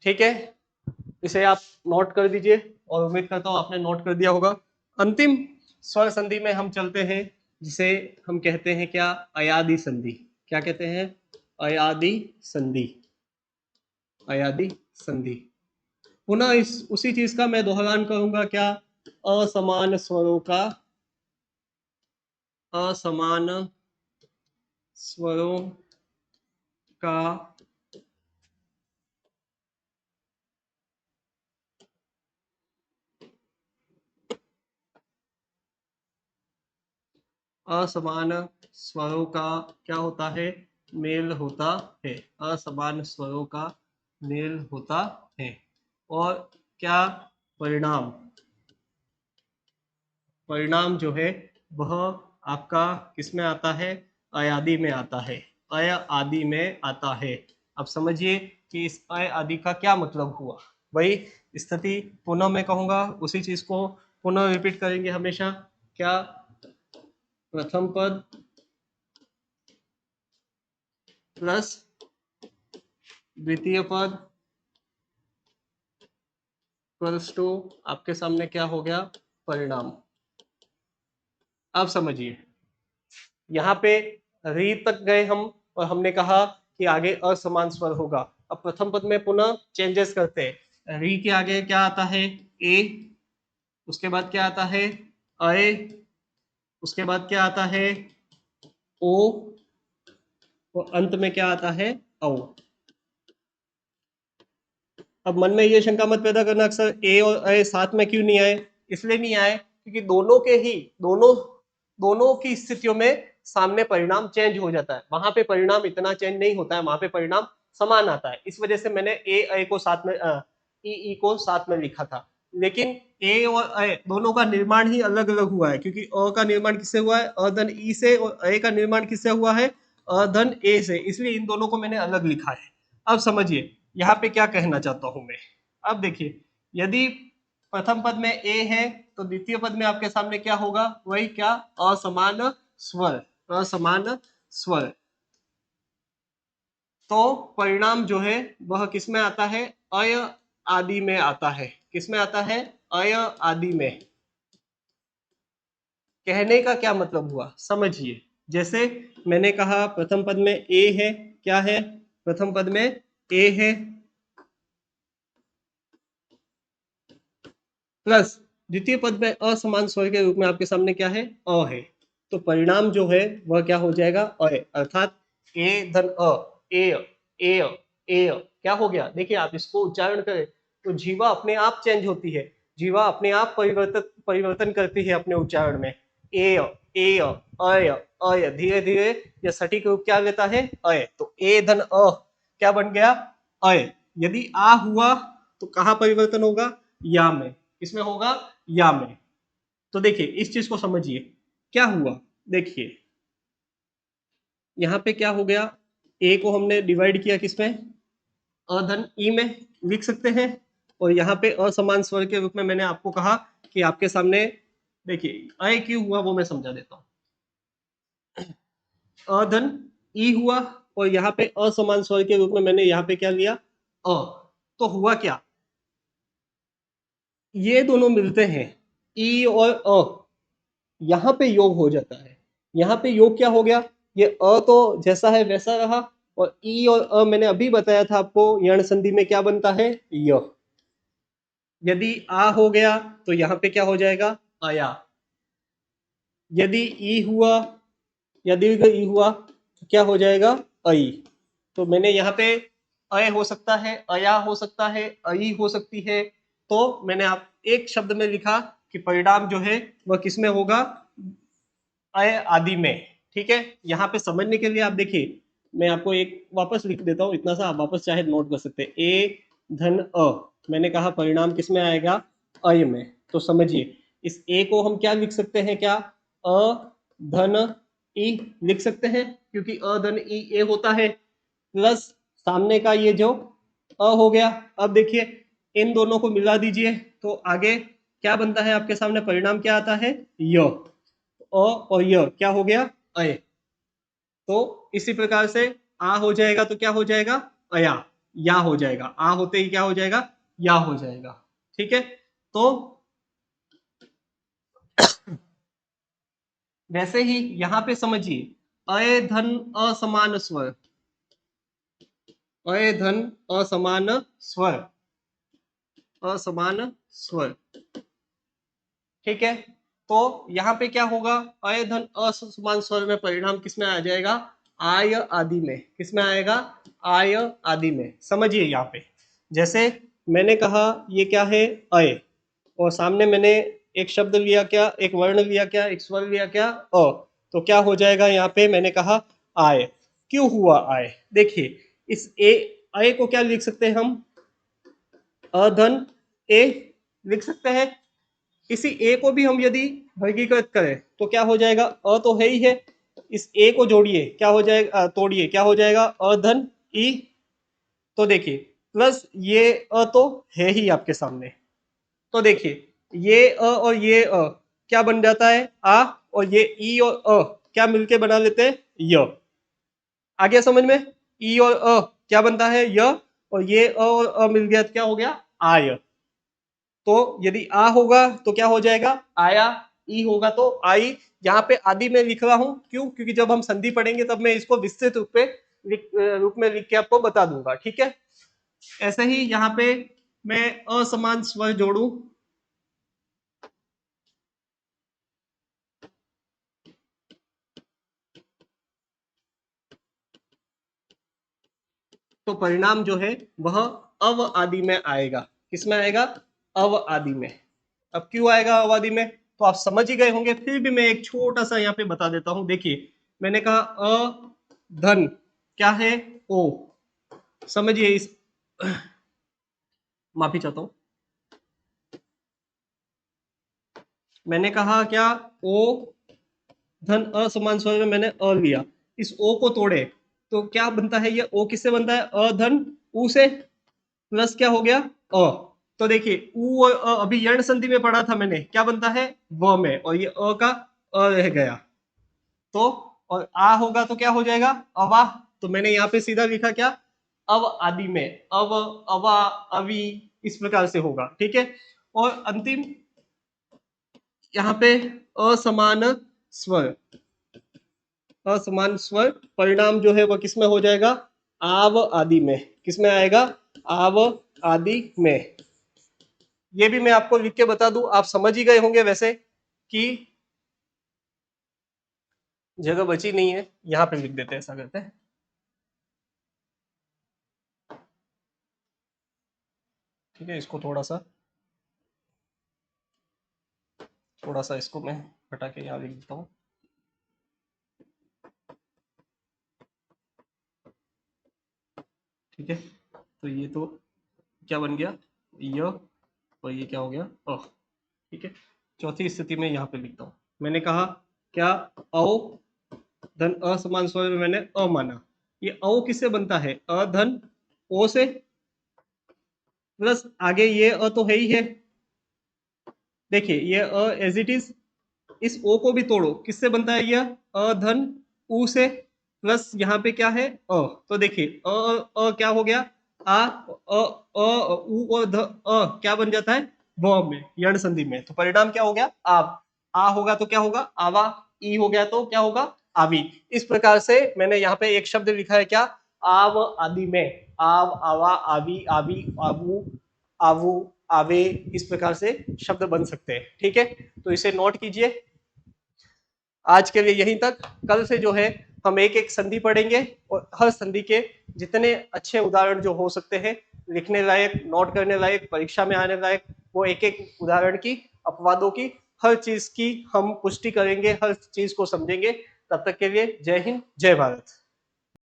ठीक है, इसे आप नोट कर दीजिए और उम्मीद करता हूं आपने नोट कर दिया होगा। अंतिम स्वर संधि में हम चलते हैं, जिसे हम कहते हैं क्या? अयादि संधि। क्या कहते हैं? अयादि संधि। अयादि संधि। पुनः इस उसी चीज का मैं दोहरान करूंगा, क्या? असमान स्वरों का, असमान स्वरों का असमान स्वरों का क्या होता है? मेल होता है। असमान स्वरों का मेल होता है। और क्या परिणाम? परिणाम जो है वह आपका किस में आता है? अयादि में आता है। अय आदि में आता है। अब समझिए कि इस अय आदि का क्या मतलब हुआ। वही स्थिति पुनः मैं कहूंगा, उसी चीज को पुनः रिपीट करेंगे हमेशा। क्या? प्रथम पद प्लस द्वितीय पद प्लस टू, आपके सामने क्या हो गया? परिणाम। अब समझिए, यहाँ पे री तक गए हम और हमने कहा कि आगे असमान स्वर होगा। अब प्रथम पद में पुनः चेंजेस करते हैं। री के आगे क्या आता है? ए। उसके बाद क्या आता है? अय। उसके बाद क्या आता है? ओ। और अंत में क्या आता है? औ। अब मन में ये शंका मत पैदा करना, अक्सर ए और अ साथ में क्यों नहीं आए? इसलिए नहीं आए क्योंकि दोनों के ही दोनों की स्थितियों में सामने परिणाम चेंज हो जाता है। वहां पे परिणाम इतना चेंज नहीं होता है, वहां पे परिणाम समान आता है। इस वजह से मैंने ए अ को साथ में ई को साथ में लिखा था। लेकिन ए और अ दोनों का निर्माण ही अलग अलग हुआ है, क्योंकि अ का निर्माण किससे हुआ है? अधन ई से, और अ का निर्माण किससे हुआ है? अधन ए से। इसलिए इन दोनों को मैंने अलग लिखा है। अब समझिए यहाँ पे क्या कहना चाहता हूं मैं। अब देखिए, यदि प्रथम पद में ए है तो द्वितीय पद में आपके सामने क्या होगा? वही क्या? असमान स्वर। असमान स्वर। तो परिणाम जो है वह किस में आता है? अय आदि में आता है। किस में आता है? अय आदि में। कहने का क्या मतलब हुआ, समझिए। जैसे मैंने कहा प्रथम पद में ए है, क्या है? प्रथम पद में ए है, प्लस द्वितीय पद में असमान स्वर के रूप में आपके सामने क्या है? अ है। तो परिणाम जो है वह क्या हो जाएगा, अय, अर्थात ए धन अ, ए ए ए क्या हो गया, देखिए आप इसको उच्चारण करें तो जीवा अपने आप चेंज होती है, जीवा अपने आप परिवर्तन करती है अपने उच्चारण में। ए ए अय अय, धीरे धीरे यह सटीक रूप क्या लेता है, अय। तो ए धन अ क्या बन गया, अय। यदि आ हुआ तो कहां परिवर्तन होगा, या में। किसमें होगा, या में। तो देखिए इस चीज को समझिए क्या हुआ। देखिए यहां पे क्या हो गया, ए को हमने डिवाइड किया किसमें, अधन ई में लिख सकते हैं। और यहाँ पे असमान स्वर के रूप में मैंने आपको कहा कि आपके सामने देखिए अय क्यों हुआ वो मैं समझा देता हूँ। अधन ई हुआ और यहाँ पे असमान स्वर के रूप में मैंने यहाँ पे क्या लिया, अ। तो हुआ क्या, ये दोनों मिलते हैं ई और अ, यहाँ पे योग हो जाता है। यहाँ पे योग क्या हो गया, ये अ तो जैसा है वैसा रहा, और ई और अ मैंने अभी बताया था आपको यण संधि में क्या बनता है, य। यदि आ हो गया तो यहाँ पे क्या हो जाएगा, आया। यदि ई हुआ, यदि ई हुआ तो क्या हो जाएगा, अई। तो मैंने यहाँ पे अय हो सकता है, अया हो सकता है, अई हो सकती है। तो मैंने आप एक शब्द में लिखा कि परिणाम जो है वह किसमें होगा, अय आदि में। ठीक है, यहाँ पे समझने के लिए आप देखिए मैं आपको एक वापस लिख देता हूँ, इतना सा आप वापस चाहे नोट कर सकते हैं। ए धन अ, मैंने कहा परिणाम किसमें आएगा, अय में। तो समझिए इस ए को हम क्या लिख सकते हैं, क्या, अ धन ई लिख सकते हैं, क्योंकि अ धन ई ए होता है, प्लस सामने का ये जो अ हो गया। अब देखिए इन दोनों को मिला दीजिए तो आगे क्या बनता है आपके सामने, परिणाम क्या आता है, य। अ और य क्या हो गया, अय। तो इसी प्रकार से आ हो जाएगा तो क्या हो जाएगा, अया। या हो जाएगा, आ होते ही क्या हो जाएगा, या हो जाएगा। ठीक है, तो वैसे ही यहां पे समझिए अय धन असमान स्वर, अय धन असमान स्वर, असमान स्वर। ठीक है, तो यहाँ पे क्या होगा, अय धन असमान स्वर में परिणाम किसमें आ जाएगा, आय आदि में। किसमें आएगा, आय आदि में। समझिए यहाँ पे जैसे मैंने कहा ये क्या है, अय, और सामने मैंने एक शब्द लिया क्या, एक वर्ण लिया क्या, एक स्वर लिया क्या, अ। तो क्या हो जाएगा, यहाँ पे मैंने कहा आय। क्यों हुआ आय, देखिए इस ए अय को क्या लिख सकते हैं हम, अधन ए लिख सकते हैं। इसी ए को भी हम यदि वर्गीकृत करें तो क्या हो जाएगा, अ तो है ही है, इस ए को जोड़िए क्या हो जाएगा, तोड़िए क्या हो जाएगा, अधन ई। तो देखिए प्लस ये अ तो है ही आपके सामने। तो देखिए ये अ और ये अ क्या बन जाता है, आ, और ये ई और अ क्या मिलके बना लेते हैं, य। आ गया समझ में, ई और अ क्या बनता है, य, और ये अ और अ मिल गया तो क्या हो गया, आय। तो यदि आ होगा तो क्या हो जाएगा, आया। ई होगा तो आई। यहाँ पे आदि में लिख रहा हूं क्यों, क्योंकि जब हम संधि पढ़ेंगे तब मैं इसको विस्तृत रूप में लिख के आपको बता दूंगा। ठीक है, ऐसे ही यहाँ पे मैं असमान स्वर जोड़ू, तो परिणाम जो है वह अव आदि में आएगा। किसमें आएगा, अव आदि में। अब क्यों आएगा अव आदि में, तो आप समझ ही गए होंगे, फिर भी मैं एक छोटा सा यहाँ पे बता देता हूं। देखिए मैंने कहा अ धन क्या है, ओ। समझिए इस माफी चाहता हूं, मैंने कहा क्या, ओ धन असमान स्वर में मैंने अ लिया, इस ओ को तोड़े तो क्या बनता है, ये ओ किससे बनता है, अधन ऊ से, प्लस क्या हो गया, अ। तो देखिए ऊ और अभी यर्ण संधि में पढ़ा था मैंने, क्या बनता है, व में, और ये अ का अ रह गया। तो और आ होगा तो क्या हो जाएगा, अवा। तो मैंने यहाँ पे सीधा लिखा क्या, अव आदि में, अव, अवा, अवी, इस प्रकार से होगा। ठीक है, और अंतिम यहाँ पे असमान स्वर, असमान स्वर परिणाम जो है वह किसमें हो जाएगा, आव आदि में। किसमें आएगा, आव आदि में। ये भी मैं आपको लिख के बता दूं, आप समझ ही गए होंगे वैसे कि जगह बची नहीं है, यहाँ पे लिख देते हैं, ऐसा करते हैं। ठीक है, इसको थोड़ा सा इसको मैं हटा के यहाँ लिख देता हूँ। ठीक है, तो ये तो क्या बन गया, य, और ये क्या हो गया, अ। ठीक है, चौथी स्थिति में यहाँ पे लिखता हूँ। मैंने कहा क्या, औ धन अ समान स्वर में मैंने अ माना। ये औ किससे बनता है, अ धन ओ से, प्लस आगे ये अ तो है ही है। देखिए ये अ एज इट इज, इस ओ को भी तोड़ो, किससे बनता है यह, अ धन उ से, प्लस यहाँ पे क्या है अ। तो देखिए क्या हो गया, आ उ और ध क्या बन जाता है, व में, यण संधि में। तो परिणाम क्या हो गया, आव। आ होगा तो क्या होगा, आवा। ई हो गया तो क्या होगा, आवी। इस प्रकार से मैंने यहाँ पे एक शब्द लिखा है, क्या, आव आदि में, आव आवा आवी आवी आवू आवू आवे, इस प्रकार से शब्द बन सकते हैं। ठीक है, तो इसे नोट कीजिए। आज के लिए यहीं तक। कल से जो है हम एक एक संधि पढ़ेंगे, और हर संधि के जितने अच्छे उदाहरण जो हो सकते हैं, लिखने लायक, नोट करने लायक, परीक्षा में आने लायक, वो एक एक उदाहरण की, अपवादों की, हर चीज की हम पुष्टि करेंगे, हर चीज को समझेंगे। तब तक के लिए जय हिंद, जय भारत।